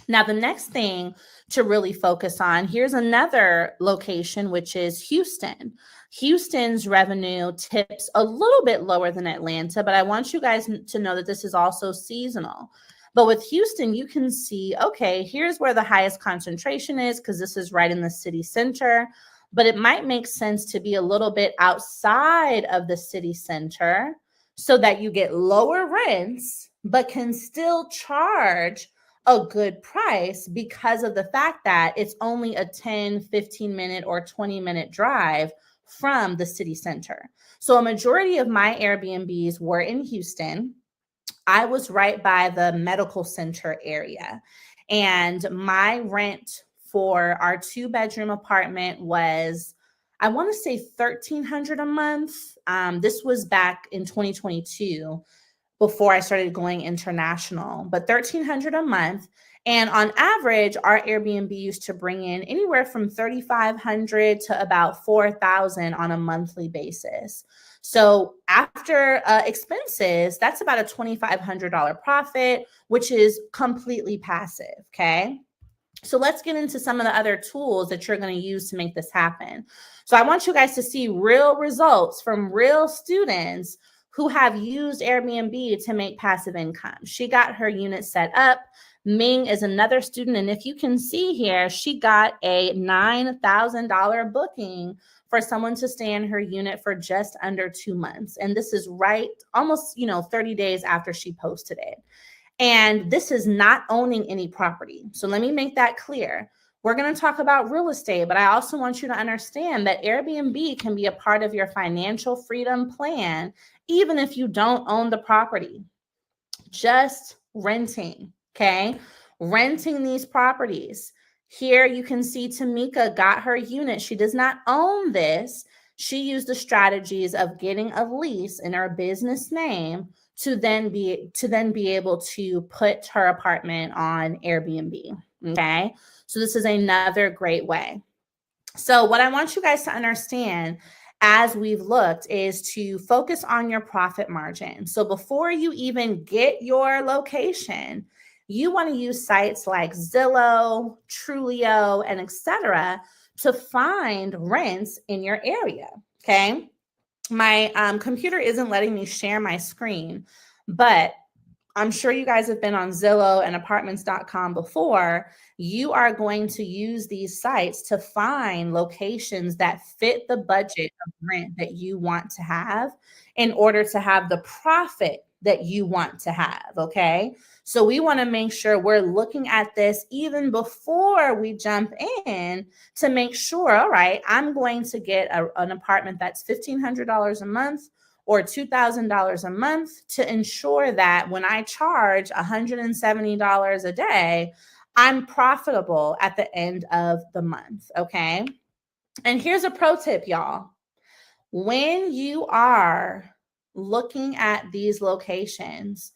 Now, the next thing to really focus on, here's another location, which is Houston. Houston's revenue tips a little bit lower than Atlanta, but I want you guys to know that this is also seasonal. But with Houston, you can see, okay, here's where the highest concentration is because this is right in the city center. But it might make sense to be a little bit outside of the city center so that you get lower rents, but can still charge a good price because of the fact that it's only a 10, 15-minute or 20-minute drive from the city center. So a majority of my Airbnbs were in Houston. I was right by the medical center area, and my rent for our 2-bedroom apartment was, I want to say, $1,300 a month. This was back in 2022 before I started going international, but $1,300 a month. And on average, our Airbnb used to bring in anywhere from $3,500 to about $4,000 on a monthly basis. So after expenses, that's about a $2,500 profit, which is completely passive. Okay. So let's get into some of the other tools that you're going to use to make this happen. So I want you guys to see real results from real students who have used Airbnb to make passive income. She got her unit set up. Ming is another student. And if you can see here, she got a $9,000 booking for someone to stay in her unit for just under 2 months. And this is right almost, 30 days after she posted it. And this is not owning any property. So let me make that clear. We're going to talk about real estate, but I also want you to understand that Airbnb can be a part of your financial freedom plan, even if you don't own the property. Just renting, okay? Renting these properties. Here you can see Tamika got her unit. She does not own this. She used the strategies of getting a lease in her business name to then be able to put her apartment on Airbnb. Okay. So this is another great way. So what I want you guys to understand as we've looked is to focus on your profit margin. So before you even get your location, you want to use sites like Zillow, Trulio, and etc. to find rents in your area. Okay. My computer isn't letting me share my screen, but I'm sure you guys have been on Zillow and apartments.com before. You are going to use these sites to find locations that fit the budget of rent that you want to have in order to have the profit that you want to have. Okay. So we want to make sure we're looking at this even before we jump in to make sure, all right, I'm going to get an apartment that's $1,500 a month or $2,000 a month to ensure that when I charge $170 a day, I'm profitable at the end of the month. Okay. And here's a pro tip, y'all. When you are looking at these locations,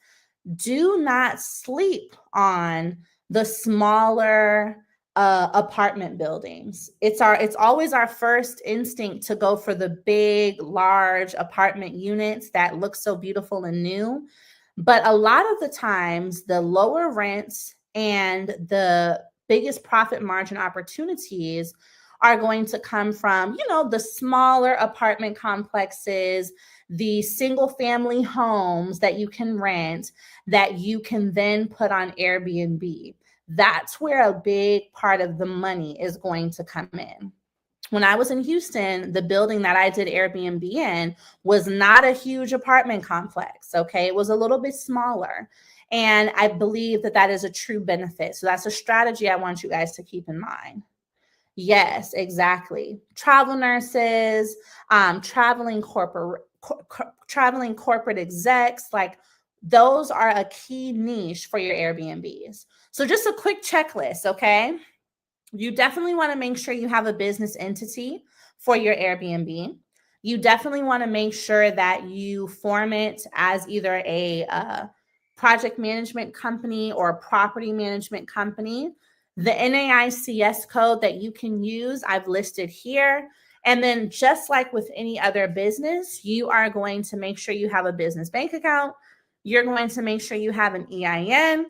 do not sleep on the smaller apartment buildings. It's always our first instinct to go for the big, large apartment units that look so beautiful and new. But a lot of the times, the lower rents and the biggest profit margin opportunities are going to come from, the smaller apartment complexes, the single family homes that you can rent that you can then put on Airbnb. That's where a big part of the money is going to come in. When I was in Houston, the building that I did Airbnb in was not a huge apartment complex. Okay. It was a little bit smaller. And I believe that is a true benefit. So that's a strategy I want you guys to keep in mind. Yes, exactly. Travel nurses, traveling corporate execs, like those are a key niche for your Airbnbs. So just a quick checklist, okay? You definitely want to make sure you have a business entity for your Airbnb. You definitely want to make sure that you form it as either a project management company or a property management company. The NAICS code that you can use, I've listed here. And then just like with any other business, you are going to make sure you have a business bank account. You're going to make sure you have an EIN,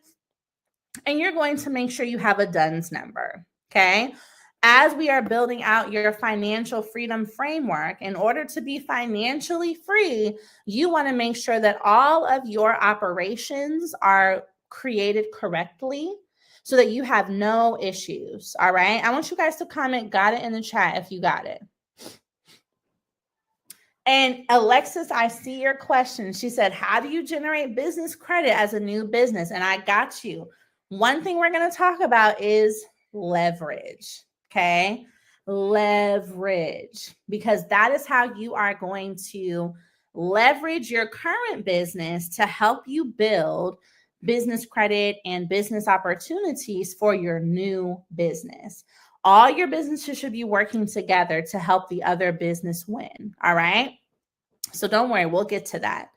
and you're going to make sure you have a DUNS number, okay? As we are building out your financial freedom framework, in order to be financially free, you want to make sure that all of your operations are created correctly so that you have no issues, all right? I want you guys to comment, got it, in the chat if you got it. And Alexis, I see your question. She said, how do you generate business credit as a new business? And I got you. One thing we're going to talk about is leverage. Okay. Leverage, because that is how you are going to leverage your current business to help you build business credit and business opportunities for your new business. All your businesses should be working together to help the other business win. All right. So don't worry, we'll get to that.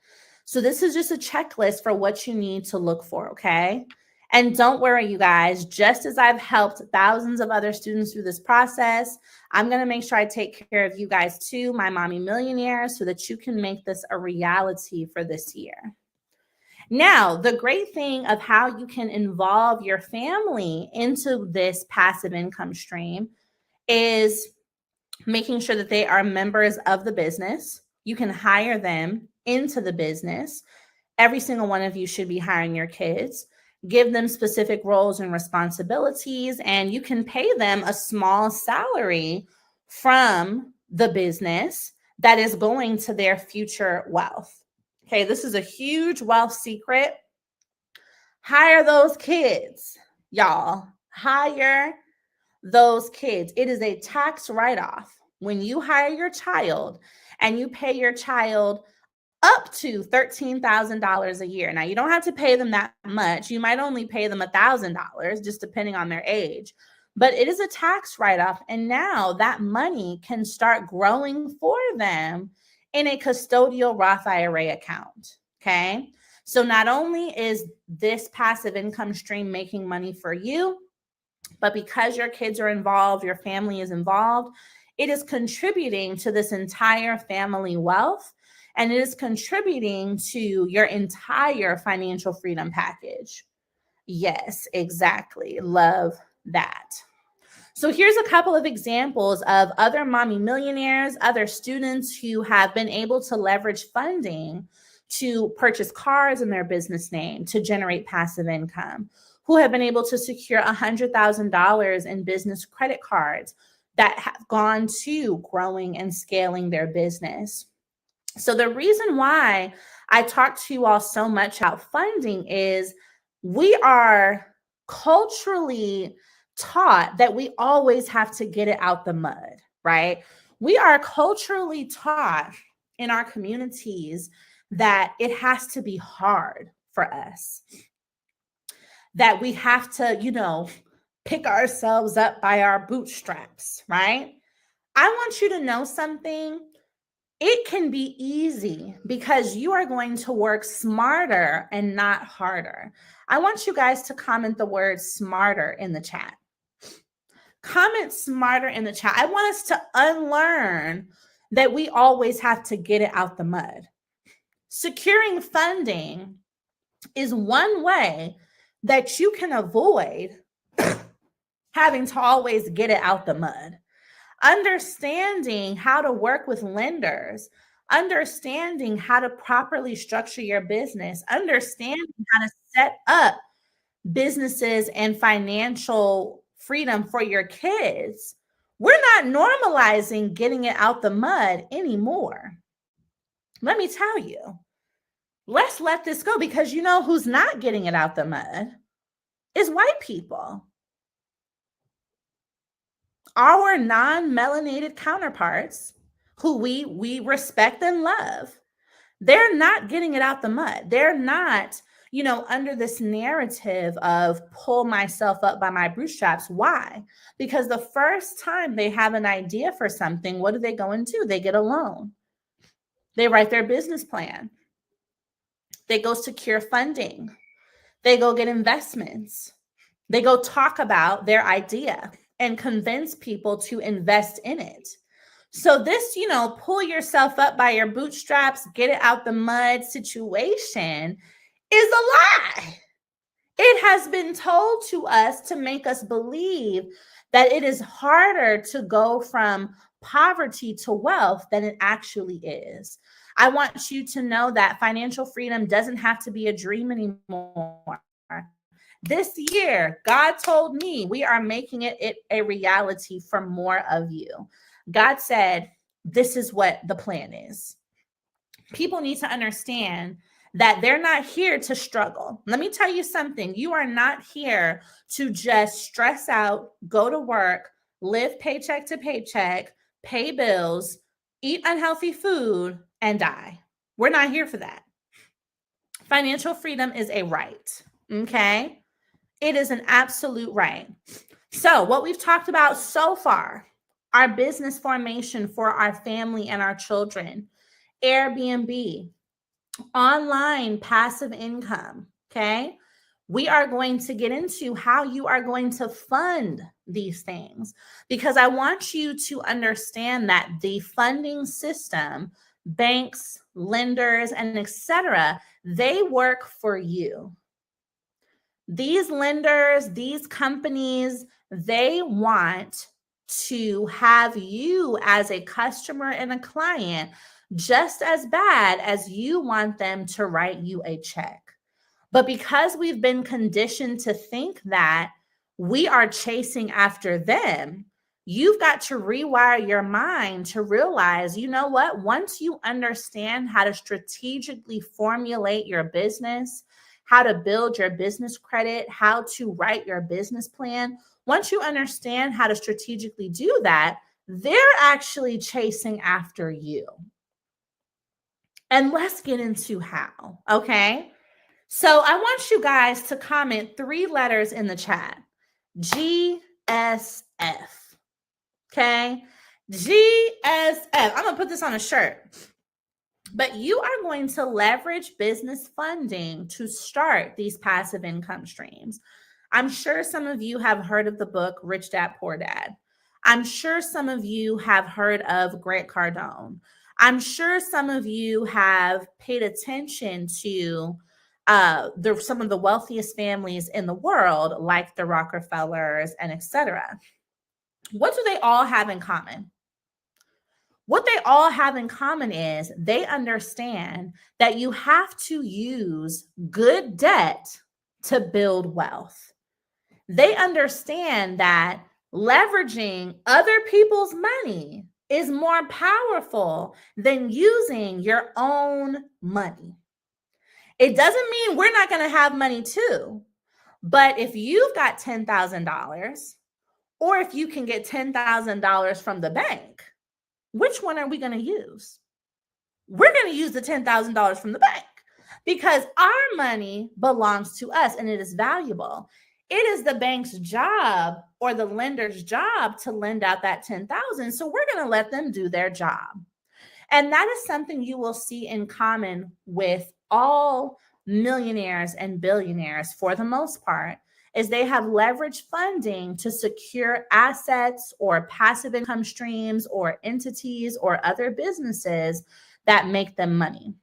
So this is just a checklist for what you need to look for. Okay. And don't worry, you guys, just as I've helped thousands of other students through this process, I'm going to make sure I take care of you guys too, my mommy millionaires, so that you can make this a reality for this year. Now, the great thing of how you can involve your family into this passive income stream is making sure that they are members of the business. You can hire them into the business. Every single one of you should be hiring your kids. Give them specific roles and responsibilities, and you can pay them a small salary from the business that is going to their future wealth. Okay, this is a huge wealth secret. Hire those kids, y'all. Hire those kids. It is a tax write-off when you hire your child and you pay your child up to $13,000 a year. Now, you don't have to pay them that much. You might only pay them $1,000, just depending on their age. But it is a tax write-off. And now that money can start growing for them in a custodial Roth IRA account. Okay. So not only is this passive income stream making money for you, but because your kids are involved, your family is involved, it is contributing to this entire family wealth, and it is contributing to your entire financial freedom package. Yes, exactly. Love that. So here's a couple of examples of other mommy millionaires, other students who have been able to leverage funding to purchase cars in their business name to generate passive income, who have been able to secure $100,000 in business credit cards that have gone to growing and scaling their business. So the reason why I talk to you all so much about funding is we are culturally taught that we always have to get it out the mud, right? We are culturally taught in our communities that it has to be hard for us, that we have to, pick ourselves up by our bootstraps, right? I want you to know something. It can be easy because you are going to work smarter and not harder. I want you guys to comment the word smarter in the chat. Comment smarter in the chat. I want us to unlearn that we always have to get it out the mud. Securing funding is one way that you can avoid having to always get it out the mud. Understanding how to work with lenders, understanding how to properly structure your business, understanding how to set up businesses and financial freedom for your kids. We're not normalizing getting it out the mud anymore. Let me tell you, let's let this go, because you know who's not getting it out the mud is white people. our non-melanated counterparts who we respect and love, they're not getting it out the mud. They're not, under this narrative of pull myself up by my bootstraps. Why? Because the first time they have an idea for something, what do they go and do? They get a loan. They write their business plan. They go secure funding. They go get investments. They go talk about their idea and convince people to invest in it. So this, pull yourself up by your bootstraps, get it out the mud situation is a lie. It has been told to us to make us believe that it is harder to go from poverty to wealth than it actually is. I want you to know that financial freedom doesn't have to be a dream anymore. This year, God told me we are making it a reality for more of you. God said, this is what the plan is. People need to understand that they're not here to struggle. Let me tell you something. You are not here to just stress out, go to work, live paycheck to paycheck, pay bills, eat unhealthy food, and die. We're not here for that. Financial freedom is a right, okay? It is an absolute right. So what we've talked about so far, our business formation for our family and our children, Airbnb, online passive income, okay? We are going to get into how you are going to fund these things, because I want you to understand that the funding system, banks, lenders, and etc., they work for you. These lenders, these companies, they want to have you as a customer and a client just as bad as you want them to write you a check. But because we've been conditioned to think that we are chasing after them, you've got to rewire your mind to realize, you know what? Once you understand how to strategically formulate your business, how to build your business credit, how to write your business plan, once you understand how to strategically do that, they're actually chasing after you. And let's get into how, okay? So I want you guys to comment 3 letters in the chat. GSF, okay? GSF. I'm going to put this on a shirt. But you are going to leverage business funding to start these passive income streams. I'm sure some of you have heard of the book Rich Dad Poor Dad. I'm sure some of you have heard of Grant Cardone. I'm sure some of you have paid attention to some of the wealthiest families in the world, like the Rockefellers and etc. What do they all have in common? What they all have in common is they understand that you have to use good debt to build wealth. They understand that leveraging other people's money is more powerful than using your own money. It doesn't mean we're not going to have money too, but if you've got $10,000 or if you can get $10,000 from the bank, which one are we going to use? We're going to use the $10,000 from the bank because our money belongs to us and it is valuable. It is the bank's job or the lender's job to lend out that $10,000. So we're going to let them do their job. And that is something you will see in common with all millionaires and billionaires for the most part, is they have leveraged funding to secure assets or passive income streams or entities or other businesses that make them money.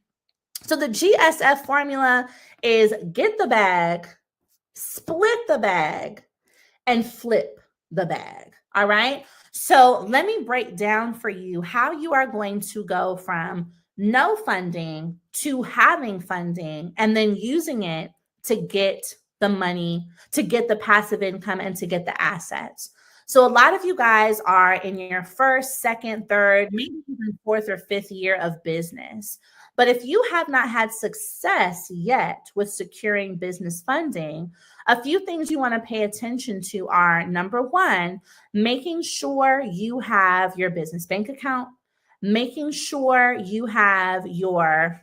So the GSF formula is get the bag, split the bag, and flip the bag. All right. So let me break down for you how you are going to go from no funding to having funding and then using it to get the money, to get the passive income, and to get the assets. So a lot of you guys are in your first, second, third, maybe even fourth or fifth year of business. But if you have not had success yet with securing business funding, a few things you want to pay attention to are number one, making sure you have your business bank account, making sure you have your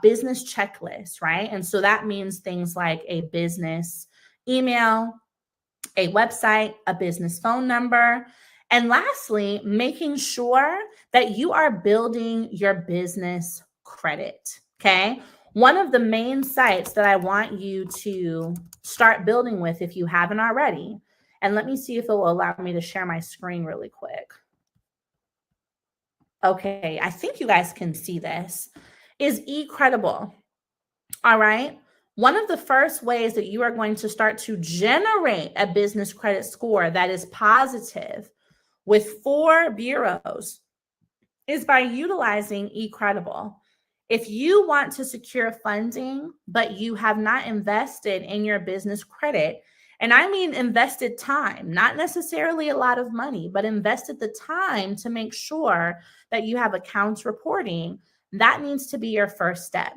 business checklist, right? And so that means things like a business email, a website, a business phone number. And lastly, making sure that you are building your business credit. Okay. One of the main sites that I want you to start building with, if you haven't already, and let me see if it will allow me to share my screen really quick. Okay, I think you guys can see this, is eCredible. All right. One of the first ways that you are going to start to generate a business credit score that is positive with 4 bureaus is by utilizing eCredible. If you want to secure funding, but you have not invested in your business credit, and I mean invested time, not necessarily a lot of money, but invested the time to make sure that you have accounts reporting, that needs to be your first step.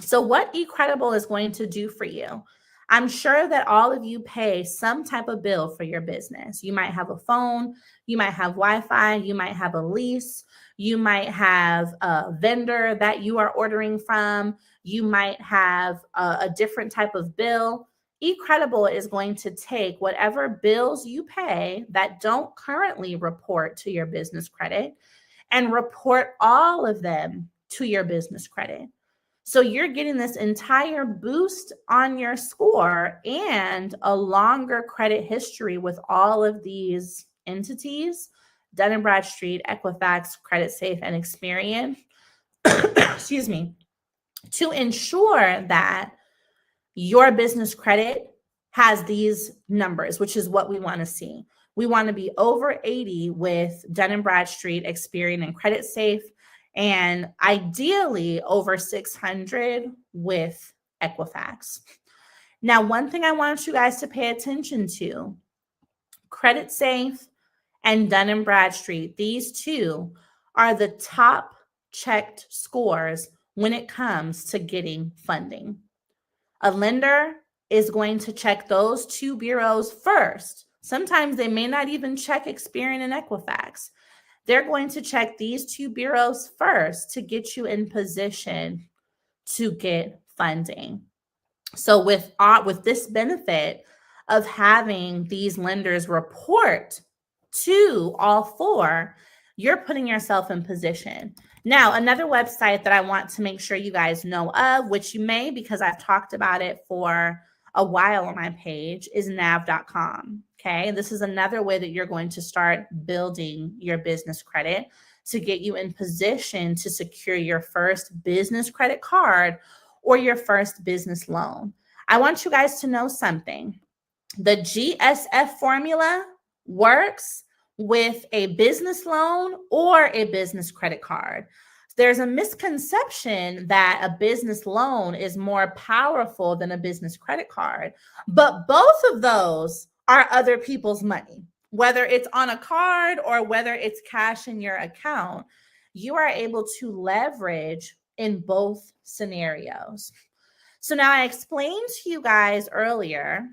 So what eCredible is going to do for you, I'm sure that all of you pay some type of bill for your business. You might have a phone, you might have Wi-Fi, you might have a lease, you might have a vendor that you are ordering from, you might have a different type of bill. eCredible is going to take whatever bills you pay that don't currently report to your business credit and report all of them to your business credit. So you're getting this entire boost on your score and a longer credit history with all of these entities, Dun & Bradstreet, Equifax, Credit Safe, and Experian, excuse me, to ensure that your business credit has these numbers, which is what we want to see. We want to be over 80 with Dun & Bradstreet, Experian, and Credit Safe, and ideally over 600 with Equifax. Now, one thing I want you guys to pay attention to, Credit Safe and Dun & Bradstreet, these two are the top checked scores when it comes to getting funding. A lender is going to check those 2 bureaus first. Sometimes they may not even check Experian and Equifax. They're going to check these 2 bureaus first to get you in position to get funding. So with this benefit of having these lenders report to all 4, you're putting yourself in position. Now, another website that I want to make sure you guys know of, which you may because I've talked about it for a while on my page, is nav.com. Okay, this is another way that you're going to start building your business credit to get you in position to secure your first business credit card or your first business loan. I want you guys to know something. The GSF formula works with a business loan or a business credit card. There's a misconception that a business loan is more powerful than a business credit card, but both of those are other people's money. Whether it's on a card or whether it's cash in your account, you are able to leverage in both scenarios. So now I explained to you guys earlier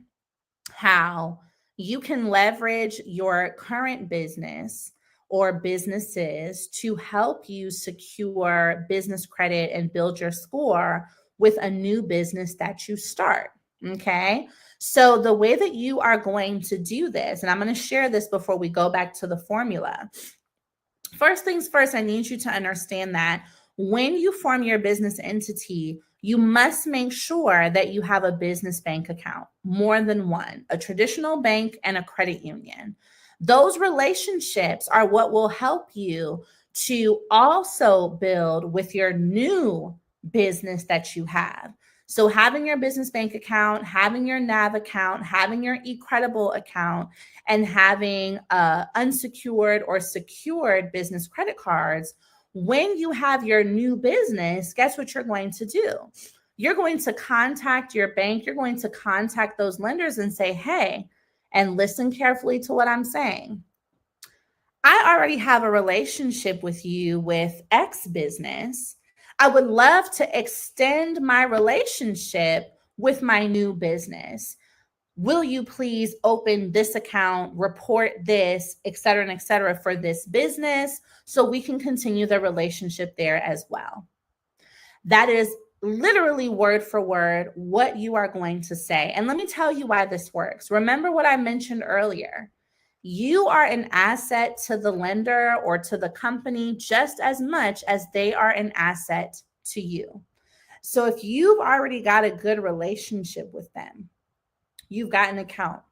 how you can leverage your current business or businesses to help you secure business credit and build your score with a new business that you start. Okay. So the way that you are going to do this, and I'm going to share this before we go back to the formula. First things first, I need you to understand that when you form your business entity, you must make sure that you have a business bank account, more than one, a traditional bank and a credit union. Those relationships are what will help you to also build with your new business that you have. So having your business bank account, having your NAV account, having your eCredible account, and having unsecured or secured business credit cards, when you have your new business, guess what you're going to do? You're going to contact your bank. You're going to contact those lenders and say, hey, and listen carefully to what I'm saying. I already have a relationship with you with X business. I would love to extend my relationship with my new business. Will you please open this account, report this, et cetera, for this business so we can continue the relationship there as well? That is literally word for word what you are going to say. And let me tell you why this works. Remember what I mentioned earlier. You are an asset to the lender or to the company just as much as they are an asset to you. So if you've already got a good relationship with them, you've got an account,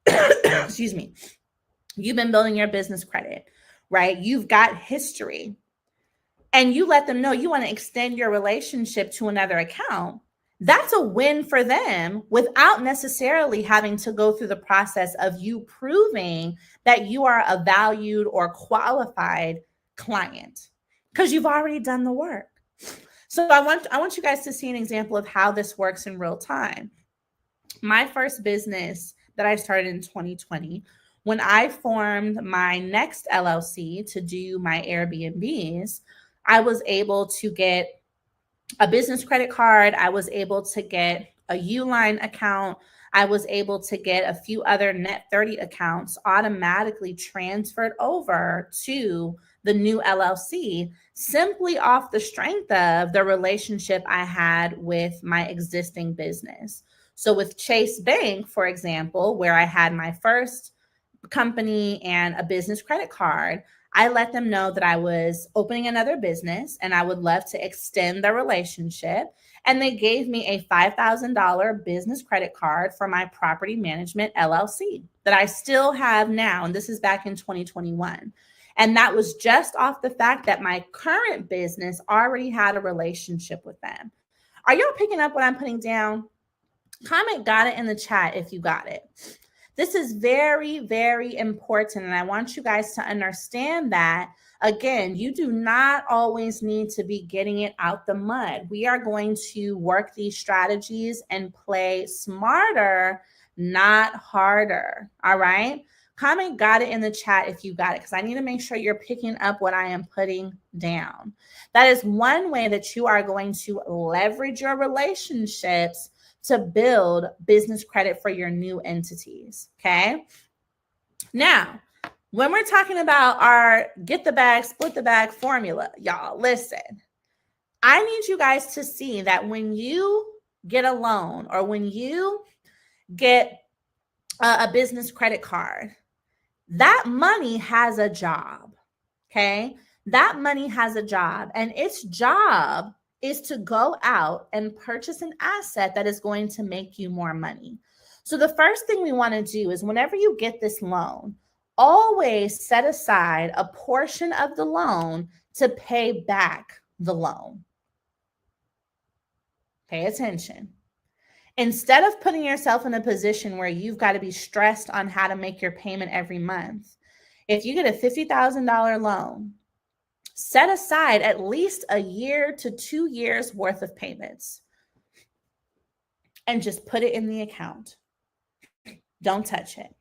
excuse me, you've been building your business credit, right? You've got history, and you let them know you want to extend your relationship to another account. That's a win for them without necessarily having to go through the process of you proving that you are a valued or qualified client because you've already done the work. So I want you guys to see an example of how this works in real time. My first business that I started in 2020, when I formed my next LLC to do my Airbnbs, I was able to get a business credit card. I was able to get a Uline account. I was able to get a few other Net 30 accounts automatically transferred over to the new LLC simply off the strength of the relationship I had with my existing business. So with Chase Bank, for example, where I had my first company and a business credit card, I let them know that I was opening another business and I would love to extend the relationship. And they gave me a $5,000 business credit card for my property management LLC that I still have now. And this is back in 2021. And that was just off the fact that my current business already had a relationship with them. Are y'all picking up what I'm putting down? Comment got it in the chat if you got it. This is very, very important. And I want you guys to understand that, again, you do not always need to be getting it out the mud. We are going to work these strategies and play smarter, not harder. All right. Comment got it in the chat if you got it, because I need to make sure you're picking up what I am putting down. That is one way that you are going to leverage your relationships to build business credit for your new entities, okay? Now, when we're talking about our get the bag, split the bag formula, y'all, listen. I need you guys to see that when you get a loan or when you get a business credit card, that money has a job, okay? That money has a job, and its job is to go out and purchase an asset that is going to make you more money. So the first thing we want to do is whenever you get this loan, always set aside a portion of the loan to pay back the loan. Pay attention. Instead of putting yourself in a position where you've got to be stressed on how to make your payment every month, if you get a $50,000 loan, set aside at least a year to 2 years worth of payments and just put it in the account. Don't touch it.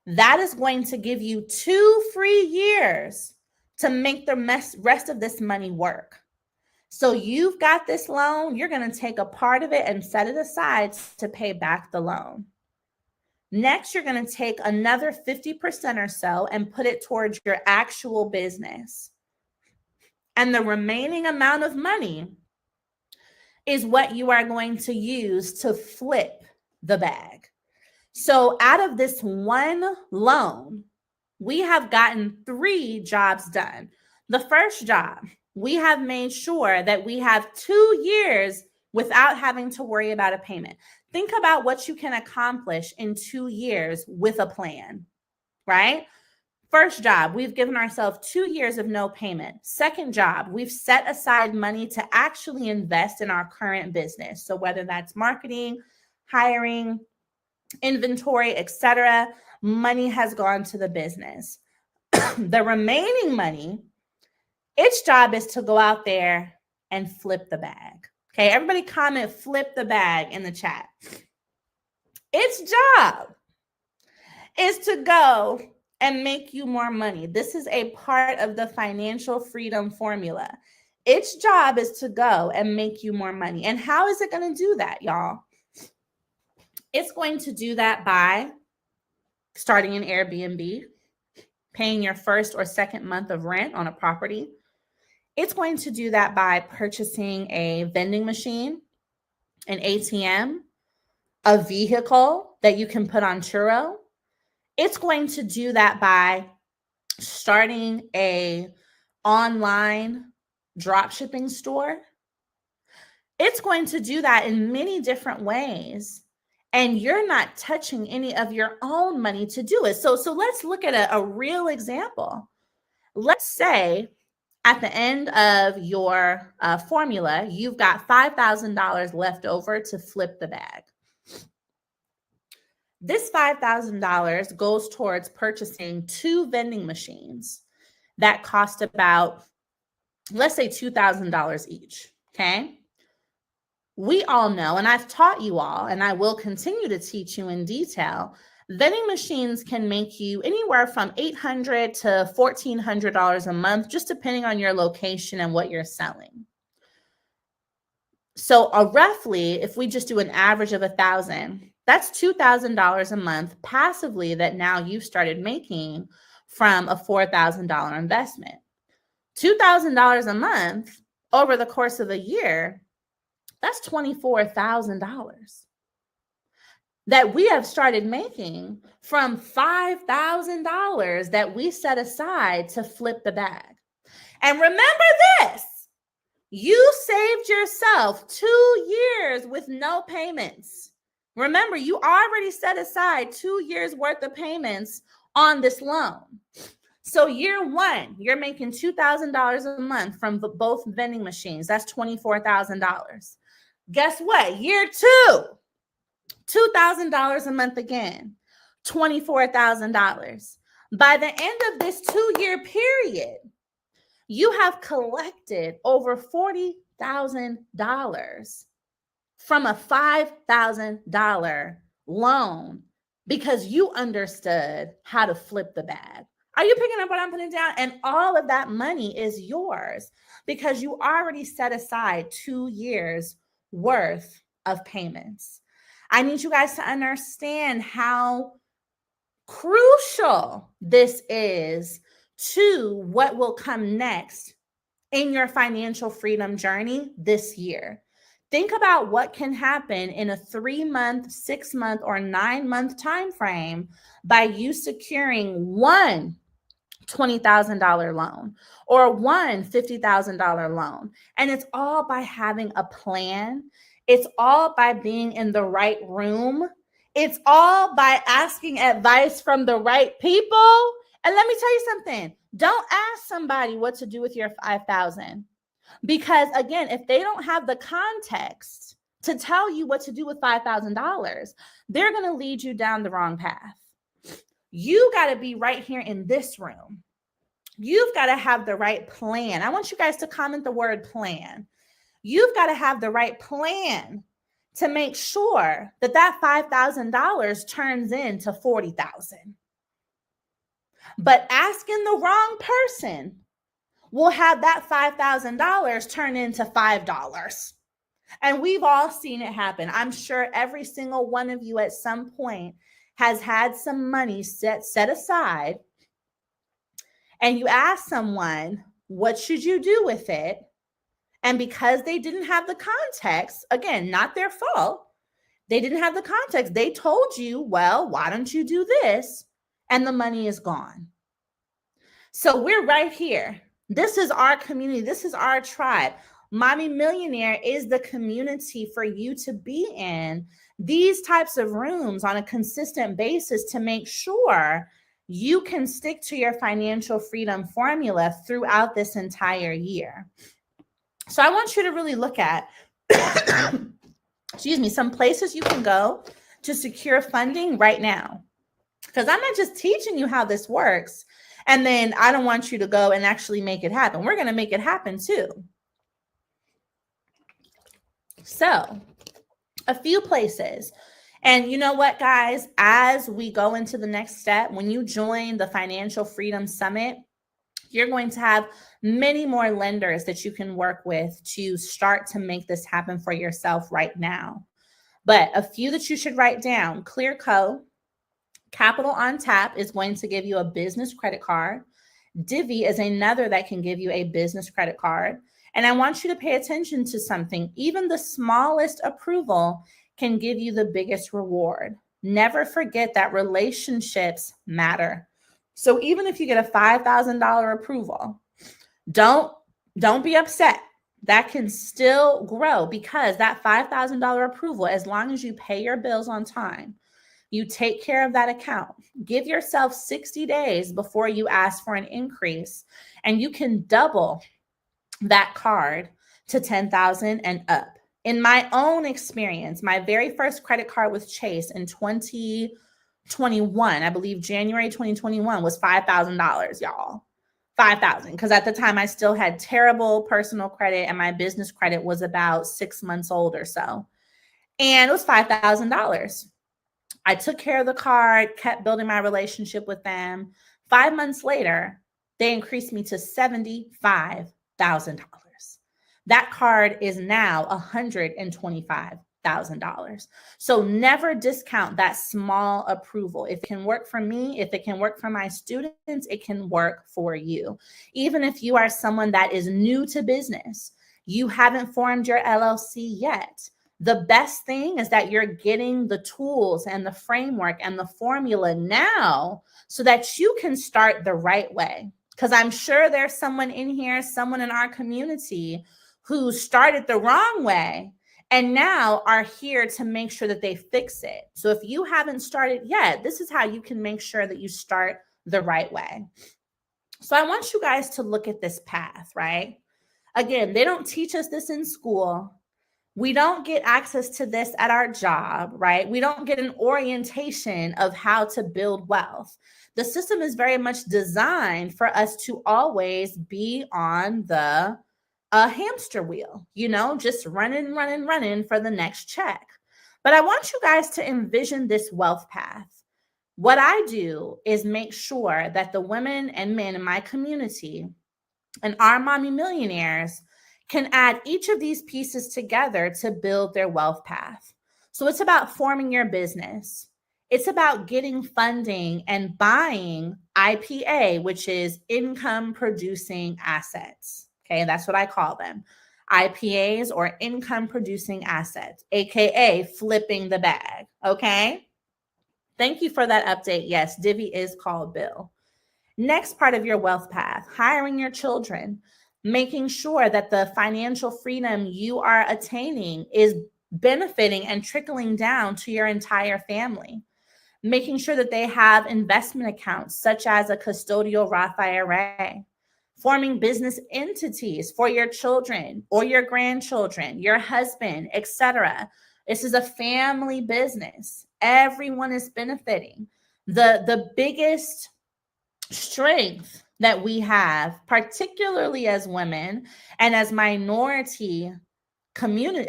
That is going to give you 2 free years to make the rest of this money work. So you've got this loan, you're going to take a part of it and set it aside to pay back the loan. Next, you're going to take another 50% or so and put it towards your actual business. And the remaining amount of money is what you are going to use to flip the bag. So out of this one loan, we have gotten 3 jobs done. The first job, we have made sure that we have 2 years without having to worry about a payment. Think about what you can accomplish in 2 years with a plan, right? First job, we've given ourselves 2 years of no payment. Second job, we've set aside money to actually invest in our current business. So whether that's marketing, hiring, inventory, etc., money has gone to the business. The remaining money, its job is to go out there and flip the bag. Okay, everybody comment flip the bag in the chat. Its job is to go and make you more money. This is a part of the financial freedom formula. Its job is to go and make you more money. And how is it going to do that, y'all? It's going to do that by starting an Airbnb, paying your first or second month of rent on a property. It's going to do that by purchasing a vending machine, an ATM, a vehicle that you can put on Turo. It's going to do that by starting a online drop shipping store. It's going to do that in many different ways. And you're not touching any of your own money to do it. So let's look at a real example. Let's say at the end of your formula, you've got $5,000 left over to flip the bag. This $5,000 goes towards purchasing 2 vending machines that cost about, let's say, $2,000 each, okay? We all know, and I've taught you all, and I will continue to teach you in detail, vending machines can make you anywhere from $800 to $1,400 a month, just depending on your location and what you're selling. So roughly, if we just do an average of $1,000, that's $2,000 a month passively that now you've started making from a $4,000 investment. $2,000 a month over the course of a year, that's $24,000 that we have started making from $5,000 that we set aside to flip the bag. And remember this, you saved yourself 2 years with no payments. Remember, you already set aside 2 years worth of payments on this loan. So year 1, you're making $2,000 a month from both vending machines. That's $24,000. Guess what? Year 2, $2,000 a month again, $24,000. By the end of this 2-year period, you have collected over $40,000 from a $5,000 loan because you understood how to flip the bag. Are you picking up what I'm putting down? And all of that money is yours because you already set aside 2 years worth of payments. I need you guys to understand how crucial this is to what will come next in your financial freedom journey this year. Think about what can happen in a 3-month, 6-month, or 9-month time frame by you securing one $20,000 loan or one $50,000 loan. And it's all by having a plan. It's all by being in the right room. It's all by asking advice from the right people. And let me tell you something. Don't ask somebody what to do with your $5,000. Because again, if they don't have the context to tell you what to do with $5,000, they're going to lead you down the wrong path. You got to be right here in this room. You've got to have the right plan. I want you guys to comment the word plan. You've got to have the right plan to make sure that that $5,000 turns into $40,000. But asking the wrong person will have that $5,000 turn into $5. And we've all seen it happen. I'm sure every single one of you at some point has had some money set aside, and you ask someone, what should you do with it? And because they didn't have the context, again, not their fault, they didn't have the context. They told you, well, why don't you do this? And the money is gone. So we're right here. This is our community. This is our tribe. Mommy Millionaire is the community for you to be in these types of rooms on a consistent basis to make sure you can stick to your financial freedom formula throughout this entire year. So I want you to really look at, excuse me, some places you can go to secure funding right now. Because I'm not just teaching you how this works, and then I don't want you to go and actually make it happen. We're going to make it happen too. So a few places. And you know what, guys, as we go into the next step, when you join the Financial Freedom Summit, you're going to have many more lenders that you can work with to start to make this happen for yourself right now. But a few that you should write down: Clearco, Capital on Tap is going to give you a business credit card. Divvy is another that can give you a business credit card. And I want you to pay attention to something. Even the smallest approval can give you the biggest reward. Never forget that relationships matter. So even if you get a $5,000 approval, don't be upset. That can still grow, because that $5,000 approval, as long as you pay your bills on time, you take care of that account, give yourself 60 days before you ask for an increase, and you can double that card to 10,000 and up. In my own experience, my very first credit card with Chase in 2021, I believe January 2021, was $5,000, y'all. 5,000, because at the time I still had terrible personal credit and my business credit was about 6 months old or so. And it was $5,000. I took care of the card, kept building my relationship with them. 5 months later, they increased me to $75,000. That card is now $125,000. So never discount that small approval. If it can work for me, if it can work for my students, it can work for you. Even if you are someone that is new to business, you haven't formed your LLC yet, the best thing is that you're getting the tools and the framework and the formula now so that you can start the right way. Because I'm sure there's someone in here, someone in our community who started the wrong way and now are here to make sure that they fix it. So if you haven't started yet, this is how you can make sure that you start the right way. So I want you guys to look at this path, right? Again, they don't teach us this in school. We don't get access to this at our job, right? We don't get an orientation of how to build wealth. The system is very much designed for us to always be on the hamster wheel, just running for the next check. But I want you guys to envision this wealth path. What I do is make sure that the women and men in my community and our mommy millionaires can add each of these pieces together to build their wealth path. So it's about forming your business. It's about getting funding and buying IPA, which is income producing assets. Okay, that's what I call them. IPAs, or income producing assets, AKA flipping the bag. Okay. Thank you for that update. Yes, Divvy is called Bill. Next part of your wealth path: hiring your children, making sure that the financial freedom you are attaining is benefiting and trickling down to your entire family, making sure that they have investment accounts such as a custodial Roth IRA, forming business entities for your children or your grandchildren, your husband, etc. This is a family business. Everyone is benefiting. The biggest strength that we have, particularly as women and as a minority community,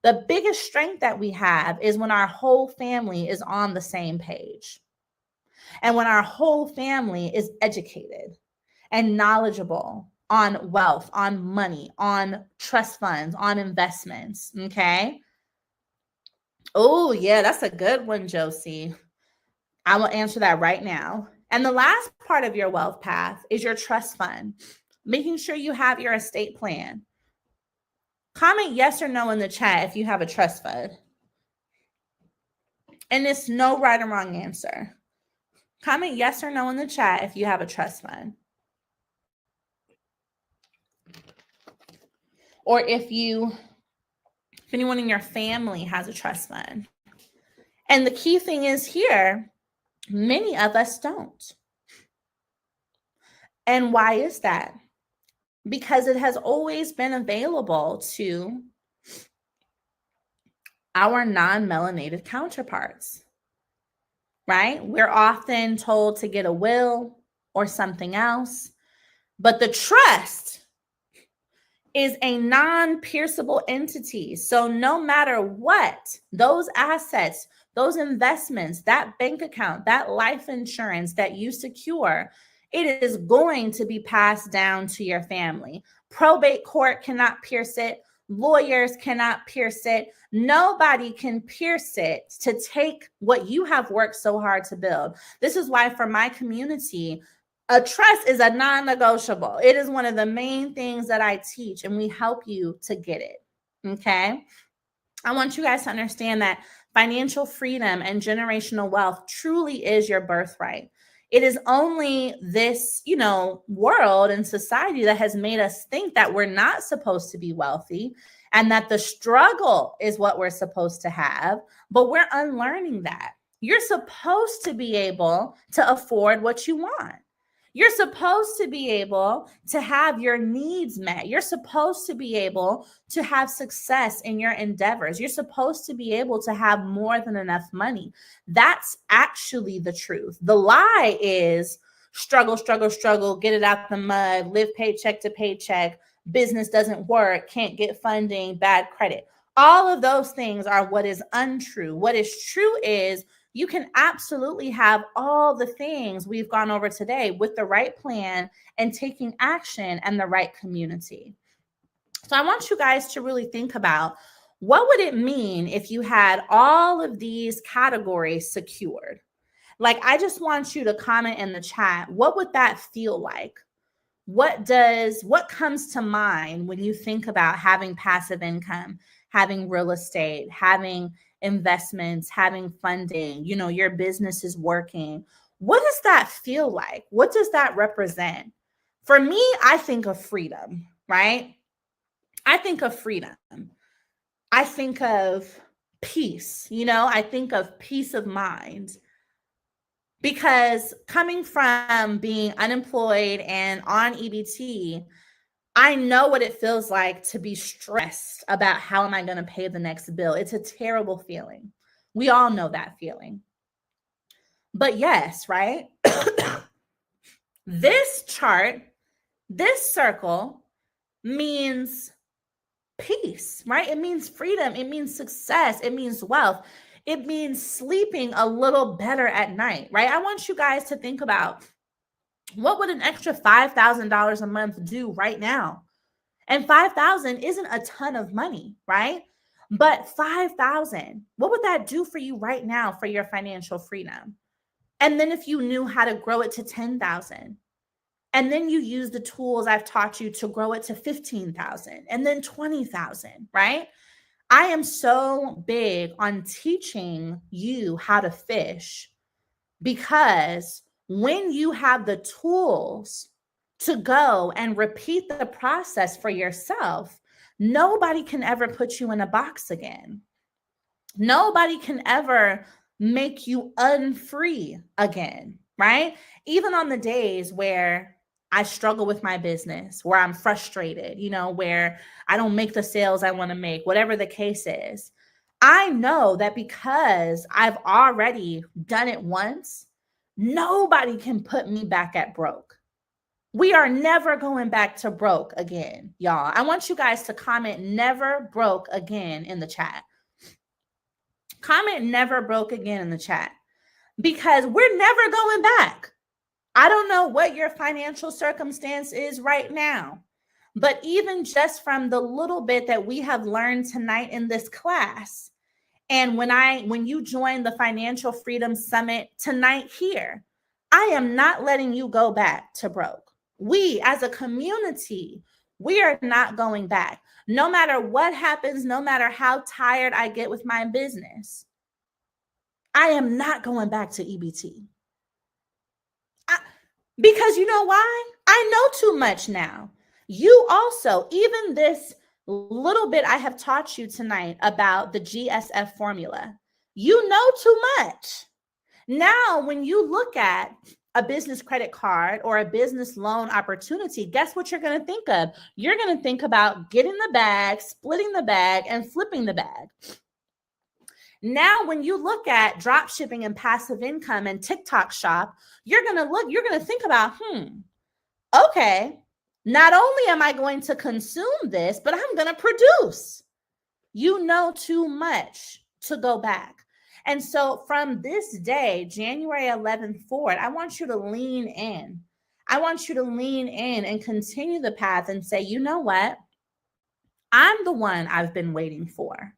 the biggest strength that we have is when our whole family is on the same page. And when our whole family is educated and knowledgeable on wealth, on money, on trust funds, on investments. Okay. Oh, yeah, that's a good one, Josie. I will answer that right now. And the last part of your wealth path is your trust fund, making sure you have your estate plan. Comment yes or no in the chat if you have a trust fund. And it's no right or wrong answer. Comment yes or no in the chat if you have a trust fund. Or if anyone in your family has a trust fund. And the key thing is here, many of us don't. And why is that? Because it has always been available to our non-melanated counterparts, right? We're often told to get a will or something else, but the trust is a non-pierceable entity. So no matter what, those assets, those investments, that bank account, that life insurance that you secure, it is going to be passed down to your family. Probate court cannot pierce it. Lawyers cannot pierce it. Nobody can pierce it to take what you have worked so hard to build. This is why for my community, a trust is a non-negotiable. It is one of the main things that I teach, and we help you to get it. Okay. I want you guys to understand that financial freedom and generational wealth truly is your birthright. It is only this, world and society that has made us think that we're not supposed to be wealthy and that the struggle is what we're supposed to have, but we're unlearning that. You're supposed to be able to afford what you want. You're supposed to be able to have your needs met. You're supposed to be able to have success in your endeavors. You're supposed to be able to have more than enough money. That's actually the truth. The lie is struggle, struggle, struggle, get it out the mud, live paycheck to paycheck, business doesn't work, can't get funding, bad credit. All of those things are what is untrue. What is true is you can absolutely have all the things we've gone over today with the right plan and taking action and the right community. So I want you guys to really think about, what would it mean if you had all of these categories secured? Like, I just want you to comment in the chat, what would that feel like? What comes to mind when you think about having passive income, having real estate, having investments, having funding, your business is working? What does that feel like? What does that represent? For me, I think of freedom, right? I think of freedom. I think of peace, I think of peace of mind. Because coming from being unemployed and on EBT, I know what it feels like to be stressed about how am I going to pay the next bill. It's a terrible feeling. We all know that feeling. But yes, right? This chart, this circle means peace, right? It means freedom. It means success. It means wealth. It means sleeping a little better at night, right? I want you guys to think about, what would an extra $5,000 a month do right now? And $5,000 isn't a ton of money, right? But $5,000, what would that do for you right now for your financial freedom? And then if you knew how to grow it to $10,000, and then you use the tools I've taught you to grow it to $15,000 and then $20,000, right? I am so big on teaching you how to fish, because when you have the tools to go and repeat the process for yourself, nobody can ever put you in a box again. Nobody can ever make you unfree again, right? Even on the days where I struggle with my business, where I'm frustrated, where I don't make the sales I want to make, whatever the case is, I know that because I've already done it once, nobody can put me back at broke. We are never going back to broke again, y'all. I want you guys to comment never broke again in the chat. Comment never broke again in the chat, because we're never going back. I don't know what your financial circumstance is right now, but even just from the little bit that we have learned tonight in this class, and when you join the Financial Freedom Summit tonight here, I am not letting you go back to broke. We as a community, we are not going back. No matter what happens, no matter how tired I get with my business, I am not going back to EBT. Because you know why? I know too much now. You also, even this little bit I have taught you tonight about the GSF formula, you know too much. Now, when you look at a business credit card or a business loan opportunity, guess what you're going to think of? You're going to think about getting the bag, splitting the bag, and flipping the bag. Now, when you look at drop shipping and passive income and TikTok shop, you're going to think about, okay, Not only am I going to consume this, but I'm going to produce. You know too much to go back. And so from this day, January 11th forward, I want you to lean in. I want you to lean in and continue the path and say, you know what? I'm the one I've been waiting for.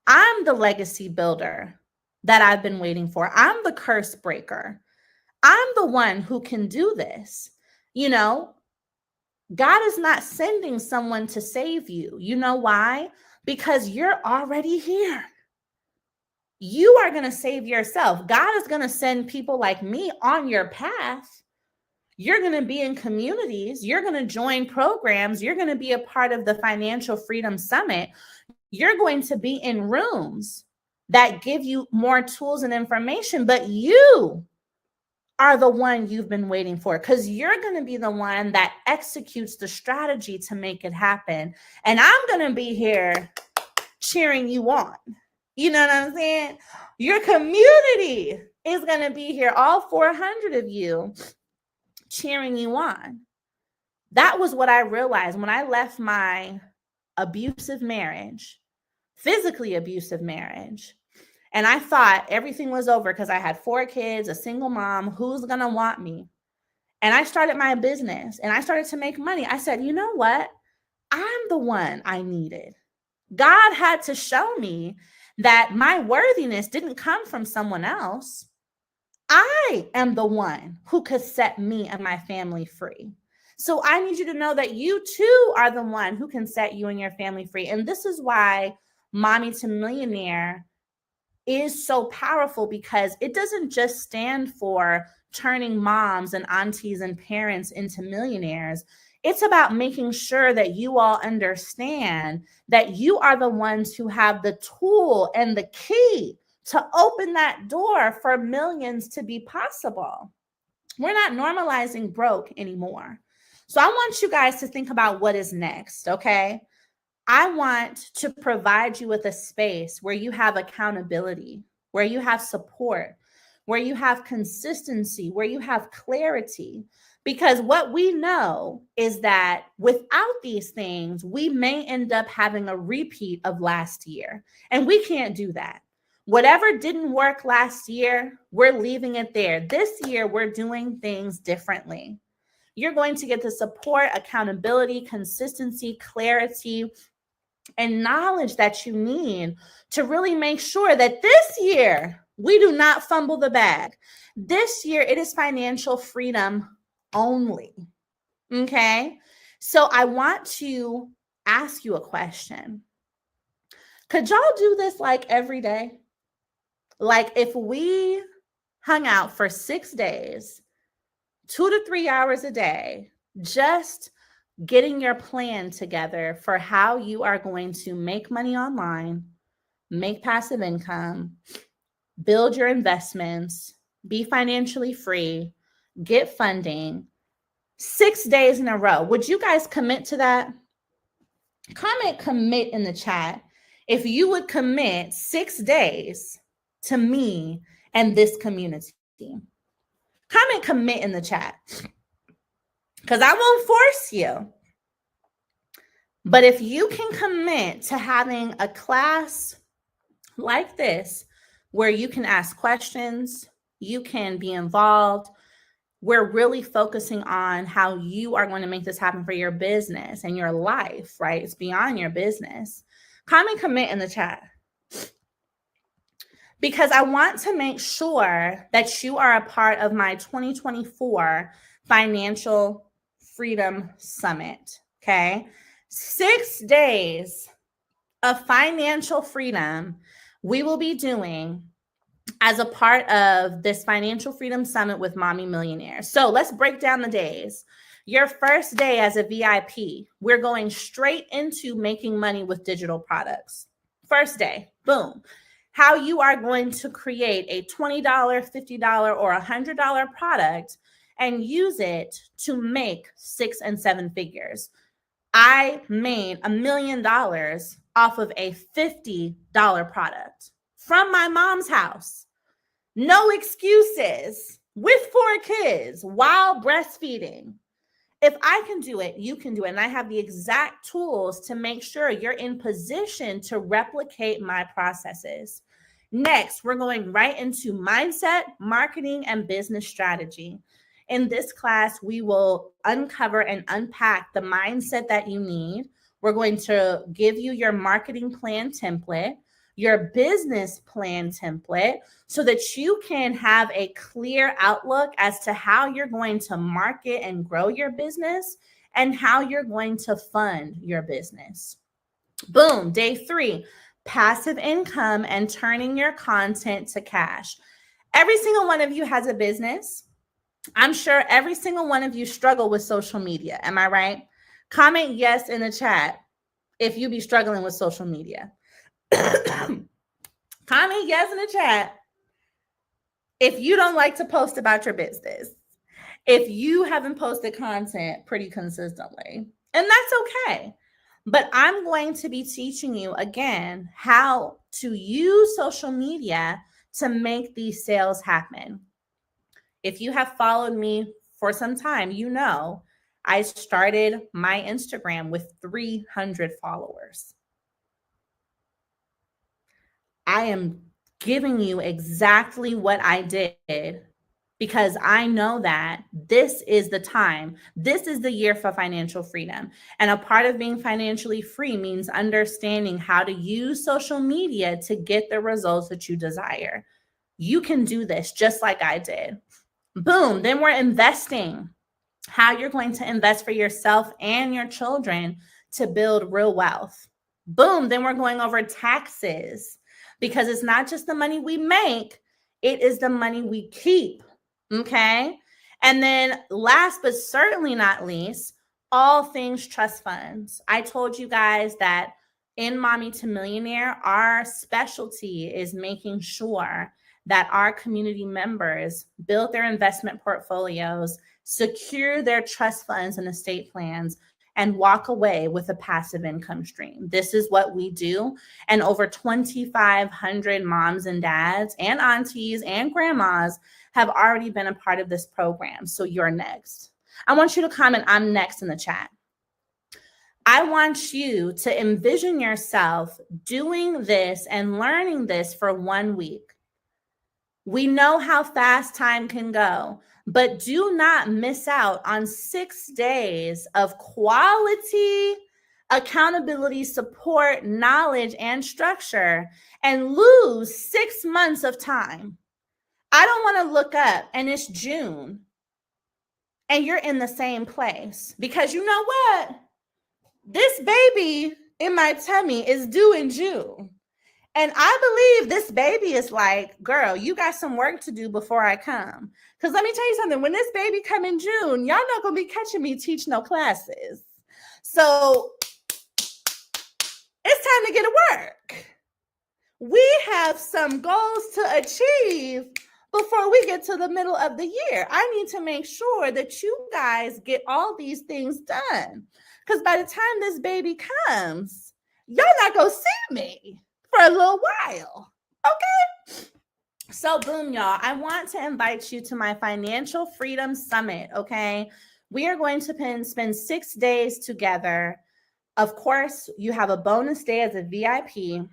I'm the legacy builder that I've been waiting for. I'm the curse breaker. I'm the one who can do this. You know, God is not sending someone to save you. You know why? Because you're already here. You are going to save yourself. God is going to send people like me on your path. You're going to be in communities. You're going to join programs. You're going to be a part of the Financial Freedom Summit. You're going to be in rooms that give you more tools and information, but you are the one you've been waiting for, because you're going to be the one that executes the strategy to make it happen. And I'm going to be here cheering you on. You know what I'm saying? Your community is going to be here, all 400 of you cheering you on. That was what I realized when I left my abusive marriage, physically abusive marriage. And I thought everything was over because I had 4 kids, a single mom, who's going to want me? And I started my business and I started to make money. I said, you know what? I'm the one I needed. God had to show me that my worthiness didn't come from someone else. I am the one who could set me and my family free. So I need you to know that you too are the one who can set you and your family free. And this is why Mommy to Millionaire is so powerful, because it doesn't just stand for turning moms and aunties and parents into millionaires. It's about making sure that you all understand that you are the ones who have the tool and the key to open that door for millions to be possible. We're not normalizing broke anymore. So I want you guys to think about what is next, okay? I want to provide you with a space where you have accountability, where you have support, where you have consistency, where you have clarity. Because what we know is that without these things, we may end up having a repeat of last year. And we can't do that. Whatever didn't work last year, we're leaving it there. This year, we're doing things differently. You're going to get the support, accountability, consistency, clarity, and knowledge that you need to really make sure that this year we do not fumble the bag. This year it is financial freedom only. Okay. So I want to ask you a question. Could y'all do this like every day? Like if we hung out for 6 days, 2 to 3 hours a day, just getting your plan together for how you are going to make money online, make passive income, build your investments, be financially free, get funding, 6 days in a row. Would you guys commit to that? Comment commit in the chat if you would commit 6 days to me and this community. Comment commit in the chat, because I won't force you. But if you can commit to having a class like this, where you can ask questions, you can be involved, we're really focusing on how you are going to make this happen for your business and your life, right? It's beyond your business. Comment commit in the chat, because I want to make sure that you are a part of my 2024 Financial Freedom Summit, okay? 6 days of financial freedom we will be doing as a part of this Financial Freedom Summit with Mommy Millionaire. So let's break down the days. Your first day as a VIP, we're going straight into making money with digital products. First day, boom. How you are going to create a $20, $50, or $100 product and use it to make 6 and 7 figures. I made $1 million off of a $50 product from my mom's house. No excuses, with 4 kids while breastfeeding. If I can do it, you can do it. And I have the exact tools to make sure you're in position to replicate my processes. Next, we're going right into mindset, marketing, and business strategy. In this class, we will uncover and unpack the mindset that you need. We're going to give you your marketing plan template, your business plan template, so that you can have a clear outlook as to how you're going to market and grow your business and how you're going to fund your business. Boom, day 3, passive income and turning your content to cash. Every single one of you has a business. I'm sure every single one of you struggle with social media. Am I right? Comment yes in the chat if you be struggling with social media. Comment yes in the chat if you don't like to post about your business, if you haven't posted content pretty consistently, and that's okay. But I'm going to be teaching you again how to use social media to make these sales happen. If you have followed me for some time, you know I started my Instagram with 300 followers. I am giving you exactly what I did because I know that this is the time. This is the year for financial freedom. And a part of being financially free means understanding how to use social media to get the results that you desire. You can do this just like I did. Boom. Then we're investing. How you're going to invest for yourself and your children to build real wealth. Boom. Then we're going over taxes, because it's not just the money we make, it is the money we keep. Okay. And then last but certainly not least, all things trust funds. I told you guys that in Mommy to Millionaire, our specialty is making sure that our community members build their investment portfolios, secure their trust funds and estate plans, and walk away with a passive income stream. This is what we do. And over 2,500 moms and dads and aunties and grandmas have already been a part of this program. So you're next. I want you to comment, I'm next, in the chat. I want you to envision yourself doing this and learning this for 1 week. We know how fast time can go, but do not miss out on 6 days of quality accountability, support, knowledge, and structure and lose 6 months of time. I don't want to look up and it's June and you're in the same place, because you know what? This baby in my tummy is due in June. And I believe this baby is like, girl, you got some work to do before I come. Because let me tell you something, when this baby come in June, y'all not going to be catching me teach no classes. So it's time to get to work. We have some goals to achieve before we get to the middle of the year. I need to make sure that you guys get all these things done. Because by the time this baby comes, y'all not going to see me for a little while. Okay. So boom, y'all. I want to invite you to my Financial Freedom Summit. Okay. We are going to spend 6 days together. Of course, you have a bonus day as a VIP.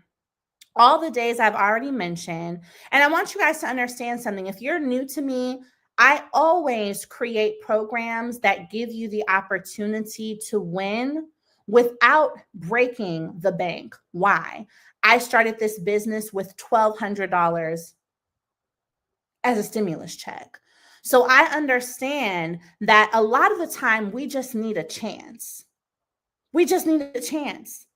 All the days I've already mentioned. And I want you guys to understand something. If you're new to me, I always create programs that give you the opportunity to win without breaking the bank. Why? I started this business with $1,200 as a stimulus check. So I understand that a lot of the time we just need a chance. We just need a chance.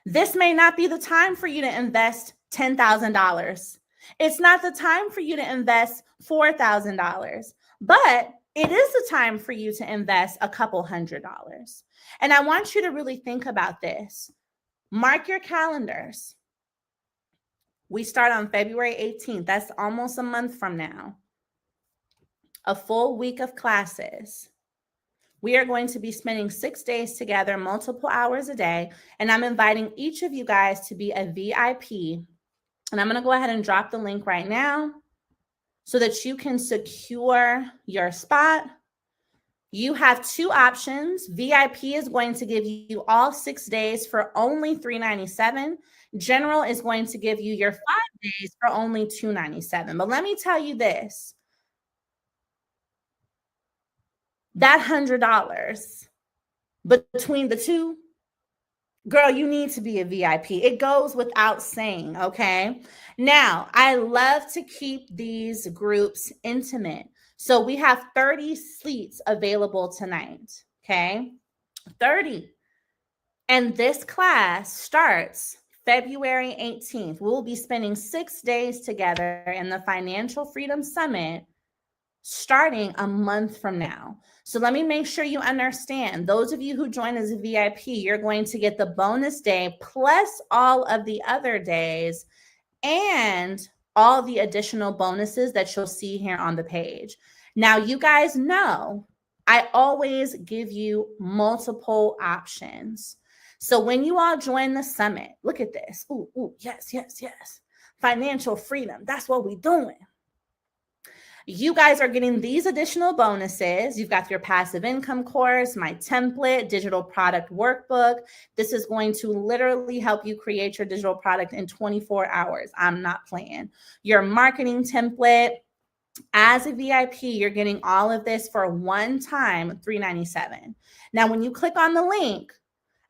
This may not be the time for you to invest $10,000. It's not the time for you to invest $4,000, but it is the time for you to invest a couple $100s. And I want you to really think about this. Mark your calendars. We start on February 18th. That's almost a month from now. A full week of classes. We are going to be spending 6 days together, multiple hours a day. And I'm inviting each of you guys to be a VIP. And I'm going to go ahead and drop the link right now so that you can secure your spot. You have two options. VIP is going to give you all 6 days for only $397. General is going to give you your 5 days for only $297. But let me tell you this, that $100 between the two, girl, you need to be a VIP. It goes without saying, okay? Now, I love to keep these groups intimate. So we have 30 seats available tonight, okay? 30. And this class starts February 18th. We'll be spending 6 days together in the Financial Freedom Summit starting a month from now. So let me make sure you understand. Those of you who join as a VIP, you're going to get the bonus day plus all of the other days and all the additional bonuses that you'll see here on the page. Now, you guys know I always give you multiple options. So when you all join the summit, look at this. Ooh, yes. Financial freedom. That's what we're doing. You guys are getting these additional bonuses. You've got your passive income course, my template, digital product workbook. This is going to literally help you create your digital product in 24 hours. I'm not playing. Your marketing template. As a VIP, you're getting all of this for one time, $397. Now, when you click on the link,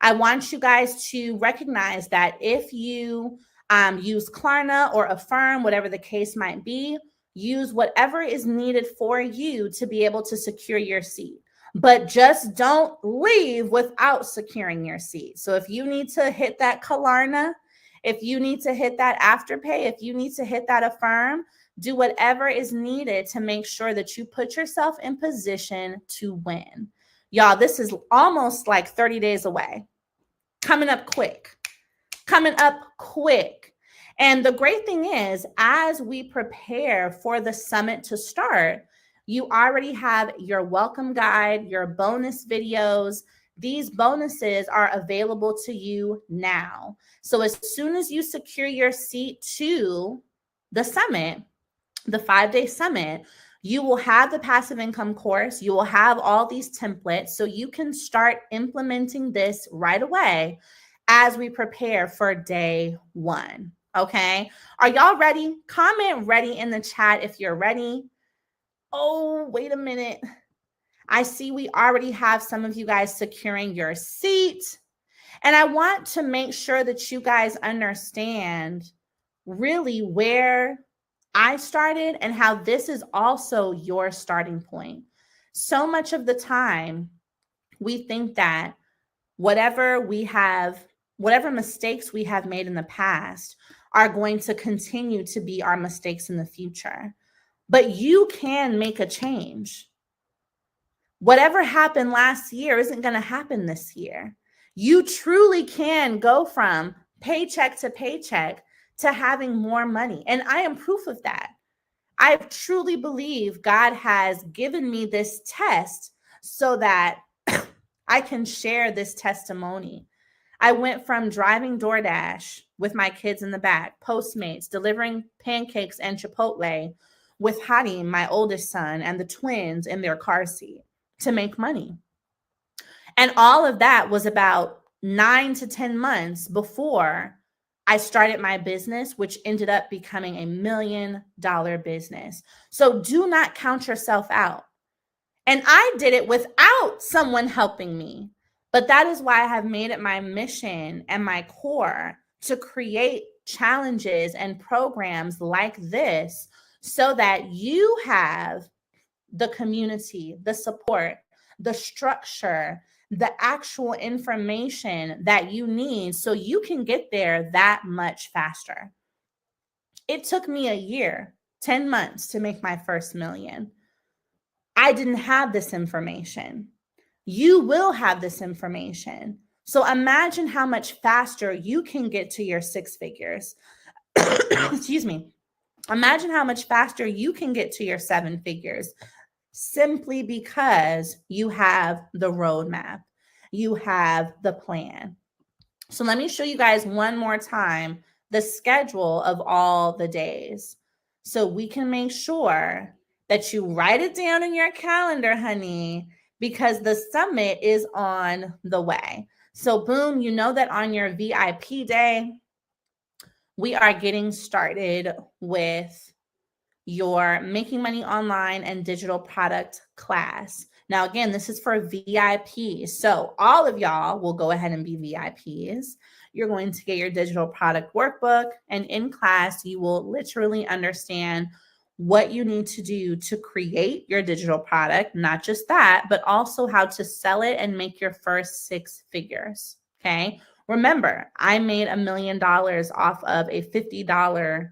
I want you guys to recognize that if you use Klarna or Affirm, whatever the case might be, use whatever is needed for you to be able to secure your seat. But just don't leave without securing your seat. So if you need to hit that Klarna, if you need to hit that Afterpay, if you need to hit that Affirm, do whatever is needed to make sure that you put yourself in position to win. Y'all, this is almost like 30 days away. Coming up quick. And the great thing is, as we prepare for the summit to start, you already have your welcome guide, your bonus videos. These bonuses are available to you now. So as soon as you secure your seat to the summit, the 5-day summit, you will have the passive income course. You will have all these templates so you can start implementing this right away as we prepare for day one. Okay. Are y'all ready? Comment ready in the chat if you're ready. Oh, wait a minute. I see we already have some of you guys securing your seat. And I want to make sure that you guys understand really where I started and how this is also your starting point. So much of the time, we think that whatever mistakes we have made in the past are going to continue to be our mistakes in the future. But you can make a change. Whatever happened last year isn't going to happen this year. You truly can go from paycheck to paycheck to having more money. And I am proof of that. I truly believe God has given me this test so that I can share this testimony. I went from driving DoorDash with my kids in the back, Postmates, delivering pancakes and Chipotle with Hadim, my oldest son, and the twins in their car seat to make money. And all of that was about 9 to 10 months before I started my business, which ended up becoming $1 million business. So do not count yourself out. And I did it without someone helping me. But that is why I have made it my mission and my core to create challenges and programs like this so that you have the community, the support, the structure, the actual information that you need so you can get there that much faster. It took me a year, 10 months to make my first million. I didn't have this information. You will have this information. So imagine how much faster you can get to your 6 figures. Excuse me. Imagine how much faster you can get to your 7 figures simply because you have the roadmap. You have the plan. So let me show you guys one more time the schedule of all the days so we can make sure that you write it down in your calendar, honey, because the summit is on the way. So boom, you know that on your VIP day, we are getting started with your Making Money Online and Digital Product class. Now, again, this is for VIPs. So all of y'all will go ahead and be VIPs. You're going to get your digital product workbook, and in class, you will literally understand what you need to do to create your digital product, not just that, but also how to sell it and make your first 6 figures. Okay. Remember, I made $1 million off of a $50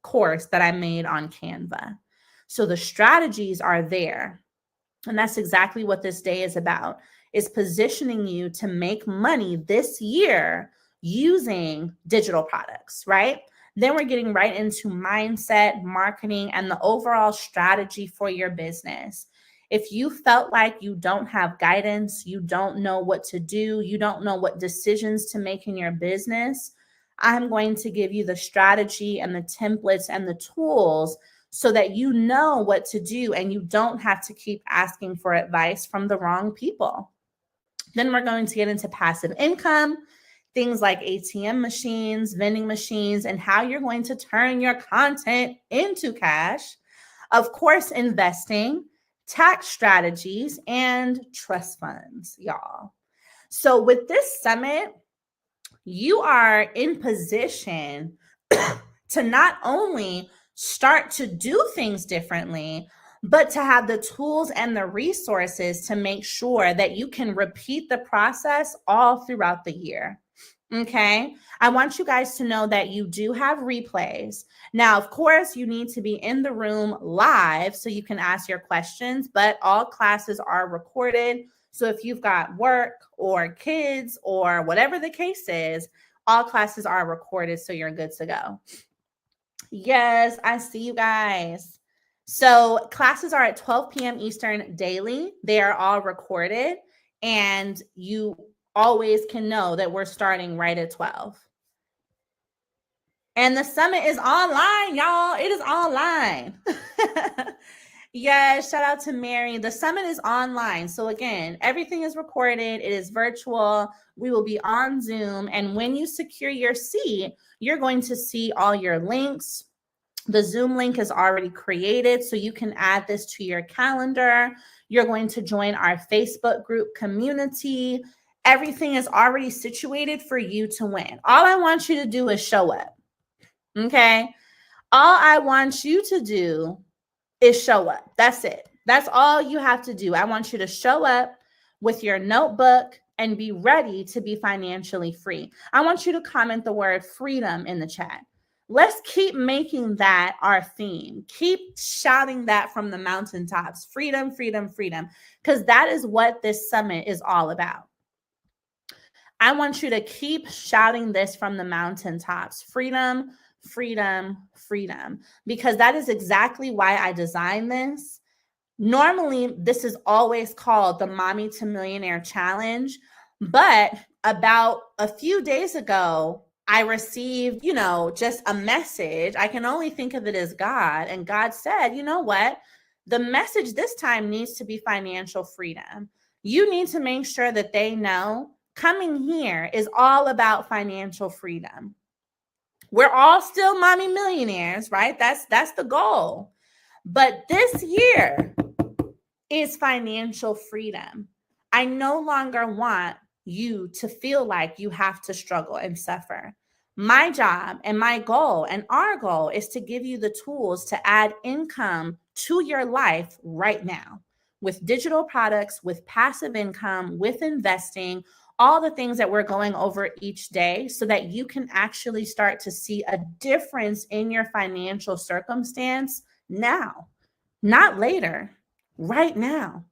course that I made on Canva. So the strategies are there. And that's exactly what this day is about, is positioning you to make money this year using digital products, right? Then we're getting right into mindset, marketing, and the overall strategy for your business. If you felt like you don't have guidance, you don't know what to do, you don't know what decisions to make in your business, I'm going to give you the strategy and the templates and the tools so that you know what to do and you don't have to keep asking for advice from the wrong people. Then we're going to get into passive income, things like ATM machines, vending machines, and how you're going to turn your content into cash. Of course, investing, tax strategies, and trust funds, y'all. So with this summit, you are in position to not only start to do things differently, but to have the tools and the resources to make sure that you can repeat the process all throughout the year. Okay. I want you guys to know that you do have replays. Now, of course, you need to be in the room live so you can ask your questions, but all classes are recorded. So if you've got work or kids or whatever the case is, all classes are recorded. So you're good to go. Yes, I see you guys. So classes are at 12 p.m. Eastern daily. They are all recorded, and you always can know that we're starting right at 12. And the summit is online, y'all. It is online. Yes, shout out to Mary. The summit is online. So again, everything is recorded. It is virtual. We will be on Zoom. And when you secure your seat, you're going to see all your links. The Zoom link is already created, so you can add this to your calendar. You're going to join our Facebook group community. Everything is already situated for you to win. All I want you to do is show up. Okay? All I want you to do is show up. That's it. That's all you have to do. I want you to show up with your notebook and be ready to be financially free. I want you to comment the word freedom in the chat. Let's keep making that our theme. Keep shouting that from the mountaintops. Freedom, freedom, freedom. Because that is what this summit is all about. I want you to keep shouting this from the mountaintops. Freedom, freedom, freedom. Because that is exactly why I designed this. Normally, this is always called the Mommy to Millionaire Challenge. But about a few days ago, I received, just a message. I can only think of it as God. And God said, you know what? The message this time needs to be financial freedom. You need to make sure that they know coming here is all about financial freedom. We're all still mommy millionaires, right? That's the goal. But this year is financial freedom. I no longer want you to feel like you have to struggle and suffer. My job and my goal and our goal is to give you the tools to add income to your life right now with digital products, with passive income, with investing, all the things that we're going over each day so that you can actually start to see a difference in your financial circumstance now, not later, right now.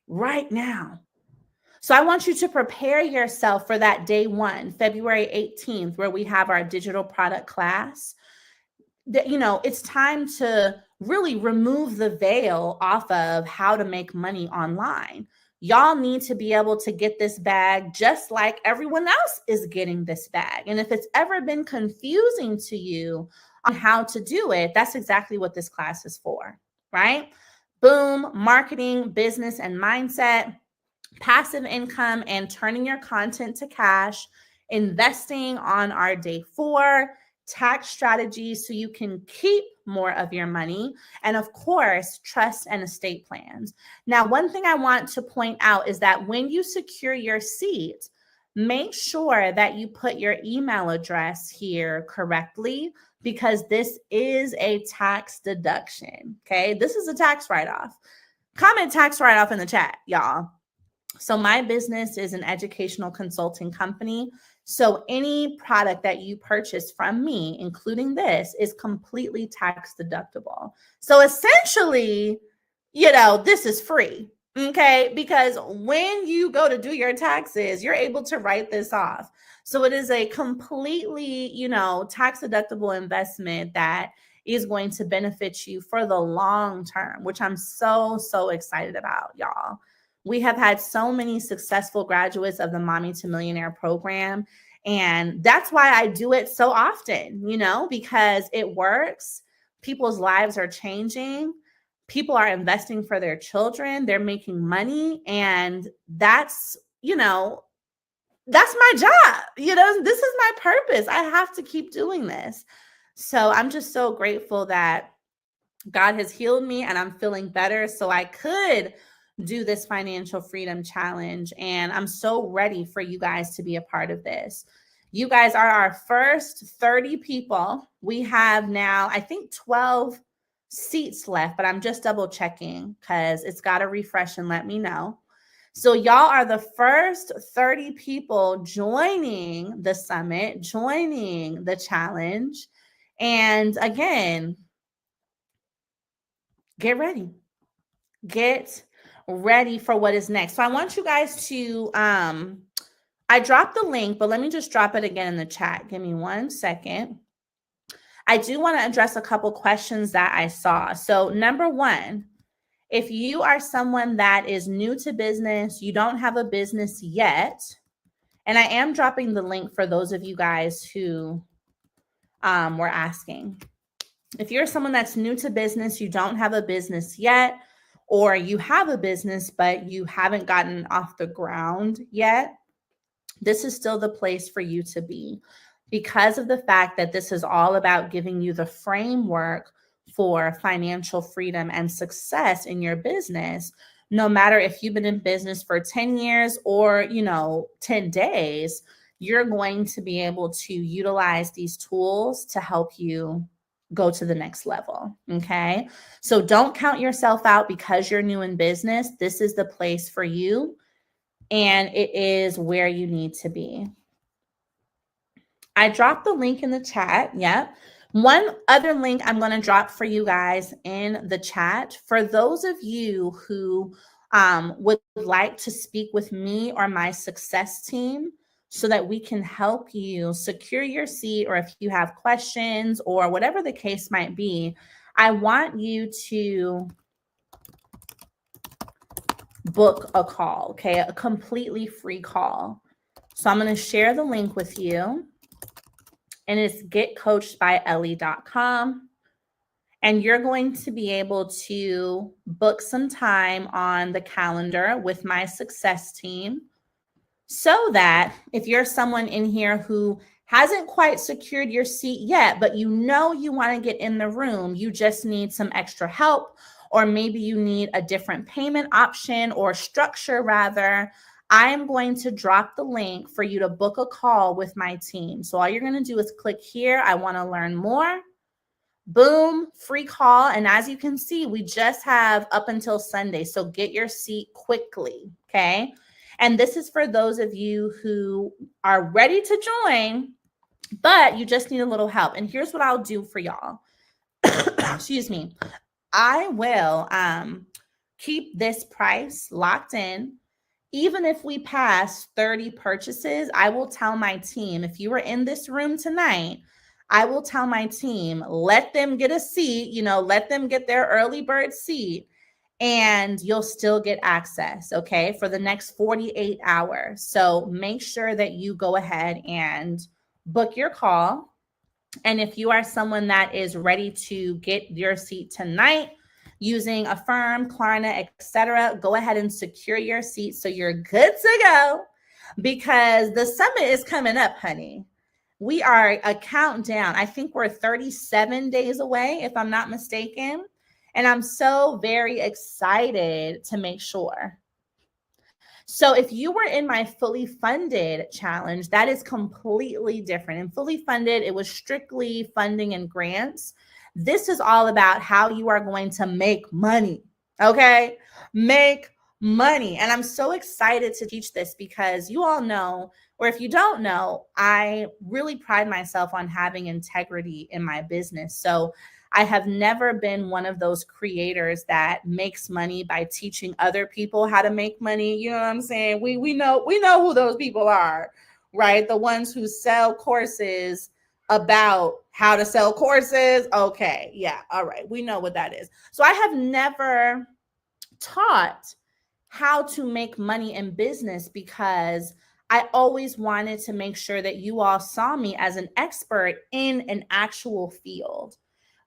Right now. So I want you to prepare yourself for that day 1, February 18th, where we have our digital product class. It's time to really remove the veil off of how to make money online. Y'all need to be able to get this bag just like everyone else is getting this bag. And if it's ever been confusing to you on how to do it, that's exactly what this class is for, right? Boom, marketing, business, and mindset, passive income, and turning your content to cash, investing on our day 4, tax strategies so you can keep more of your money, and of course, trust and estate plans. Now, one thing I want to point out is that when you secure your seat, make sure that you put your email address here correctly, because this is a tax deduction. Okay, this is a tax write-off. Comment tax write-off in the chat, y'all. So my business is an educational consulting company. So any product that you purchase from me, including this, is completely tax deductible. So essentially, this is free, okay? Because when you go to do your taxes, you're able to write this off. So it is a completely, tax deductible investment that is going to benefit you for the long term, which I'm so, so excited about, y'all. We have had so many successful graduates of the Mommy to Millionaire program. And that's why I do it so often, because it works. People's lives are changing. People are investing for their children. They're making money. And that's my job. This is my purpose. I have to keep doing this. So I'm just so grateful that God has healed me and I'm feeling better so I could do this financial freedom challenge. And I'm so ready for you guys to be a part of this. You guys are our first 30 people. We have now, I think, 12 seats left, but I'm just double checking because it's got to refresh and let me know. So y'all are the first 30 people joining the summit, joining the challenge. And again, get ready. Get ready for what is next. So I want you guys to, I dropped the link, but let me just drop it again in the chat. Give me 1 second. I do want to address a couple questions that I saw. So number 1, if you are someone that is new to business, you don't have a business yet, and I am dropping the link for those of you guys who were asking. If you're someone that's new to business, you don't have a business yet, or you have a business, but you haven't gotten off the ground yet, this is still the place for you to be, because of the fact that this is all about giving you the framework for financial freedom and success in your business. No matter if you've been in business for 10 years or, 10 days, you're going to be able to utilize these tools to help you go to the next level. Okay. So don't count yourself out because you're new in business. This is the place for you, and it is where you need to be. I dropped the link in the chat. Yep. One other link I'm going to drop for you guys in the chat. For those of you who would like to speak with me or my success team so that we can help you secure your seat, or if you have questions or whatever the case might be, I want you to book a call, okay? A completely free call. So I'm going to share the link with you, and it's getcoachedbyellie.com. And you're going to be able to book some time on the calendar with my success team, so that if you're someone in here who hasn't quite secured your seat yet, but you want to get in the room, you just need some extra help, or maybe you need a different payment option or structure rather, I'm going to drop the link for you to book a call with my team. So all you're going to do is click here, I want to learn more. Boom, free call. And as you can see, we just have up until Sunday. So get your seat quickly, okay? And this is for those of you who are ready to join, but you just need a little help. And here's what I'll do for y'all. Excuse me. I will keep this price locked in. Even if we pass 30 purchases, I will tell my team, if you were in this room tonight, I will tell my team, let them get a seat, let them get their early bird seat, and you'll still get access, okay, for the next 48 hours. So make sure that you go ahead and book your call. And if you are someone that is ready to get your seat tonight, using Affirm, Klarna, etc., go ahead and secure your seat so you're good to go, because the summit is coming up, honey. We are a countdown. I think we're 37 days away, if I'm not mistaken. And I'm so very excited to make sure. So if you were in my fully funded challenge, that is completely different. In fully funded, it was strictly funding and grants. This is all about how you are going to make money. Okay? Make money. And I'm so excited to teach this because you all know, or if you don't know, I really pride myself on having integrity in my business. So I have never been one of those creators that makes money by teaching other people how to make money. You know what I'm saying? We know who those people are, right? The ones who sell courses about how to sell courses. Okay, yeah, all right. We know what that is. So I have never taught how to make money in business because I always wanted to make sure that you all saw me as an expert in an actual field.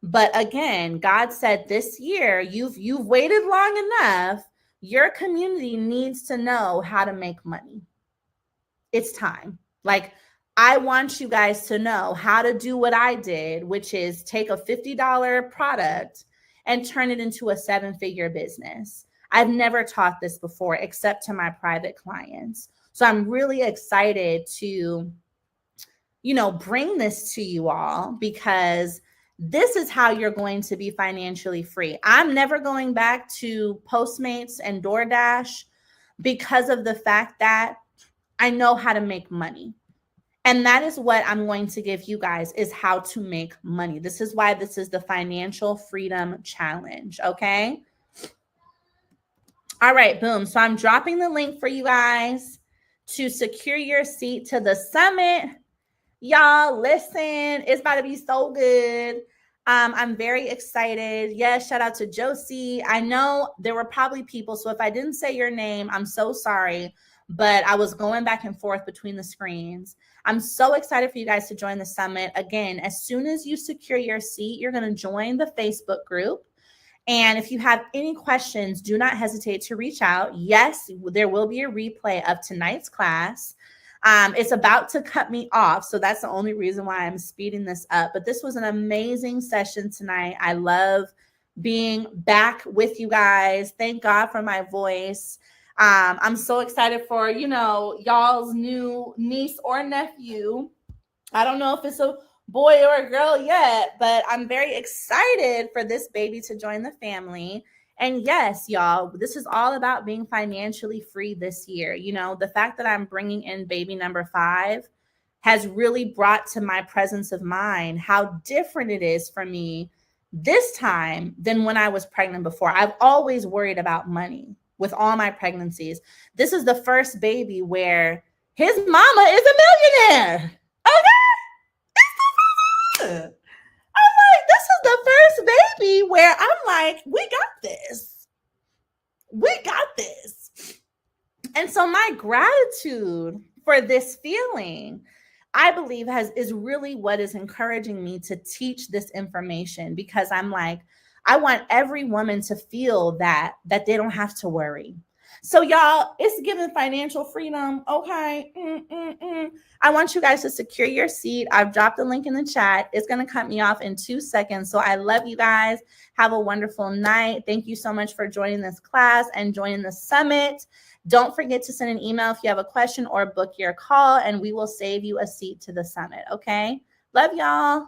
But again, God said this year, you've waited long enough. Your community needs to know how to make money. It's time. Like, I want you guys to know how to do what I did, which is take a $50 product and turn it into a 7-figure business. I've never taught this before except to my private clients. So I'm really excited to, bring this to you all because this is how you're going to be financially free. I'm never going back to Postmates and DoorDash because of the fact that I know how to make money. And that is what I'm going to give you guys, is how to make money. This is why this is the Financial Freedom Challenge, okay? All right, boom. So I'm dropping the link for you guys to secure your seat to the summit. Y'all, listen, it's about to be so good. I'm very excited. Yes, shout out to Josie. I know there were probably people, so if I didn't say your name, I'm so sorry, but I was going back and forth between the screens. I'm so excited for you guys to join the summit. Again, as soon as you secure your seat, you're going to join the Facebook group. And if you have any questions, do not hesitate to reach out. Yes, there will be a replay of tonight's class. It's about to cut me off, so that's the only reason why I'm speeding this up. But this was an amazing session tonight. I love being back with you guys. Thank God for my voice. I'm so excited for, y'all's new niece or nephew. I don't know if it's a boy or a girl yet, but I'm very excited for this baby to join the family. And yes, y'all, this is all about being financially free this year. The fact that I'm bringing in baby number 5 has really brought to my presence of mind how different it is for me this time than when I was pregnant before. I've always worried about money with all my pregnancies. This is the first baby where his mama is a millionaire. Okay? I'm like, this is the first baby where I'm like, we got this. We got this. And so my gratitude for this feeling, I believe, is really what is encouraging me to teach this information, because I'm like, I want every woman to feel that they don't have to worry. So y'all, it's giving financial freedom. Okay. I want you guys to secure your seat. I've dropped the link in the chat. It's going to cut me off in 2 seconds. So I love you guys. Have a wonderful night. Thank you so much for joining this class and joining the summit. Don't forget to send an email if you have a question or book your call, and we will save you a seat to the summit. Okay. Love y'all.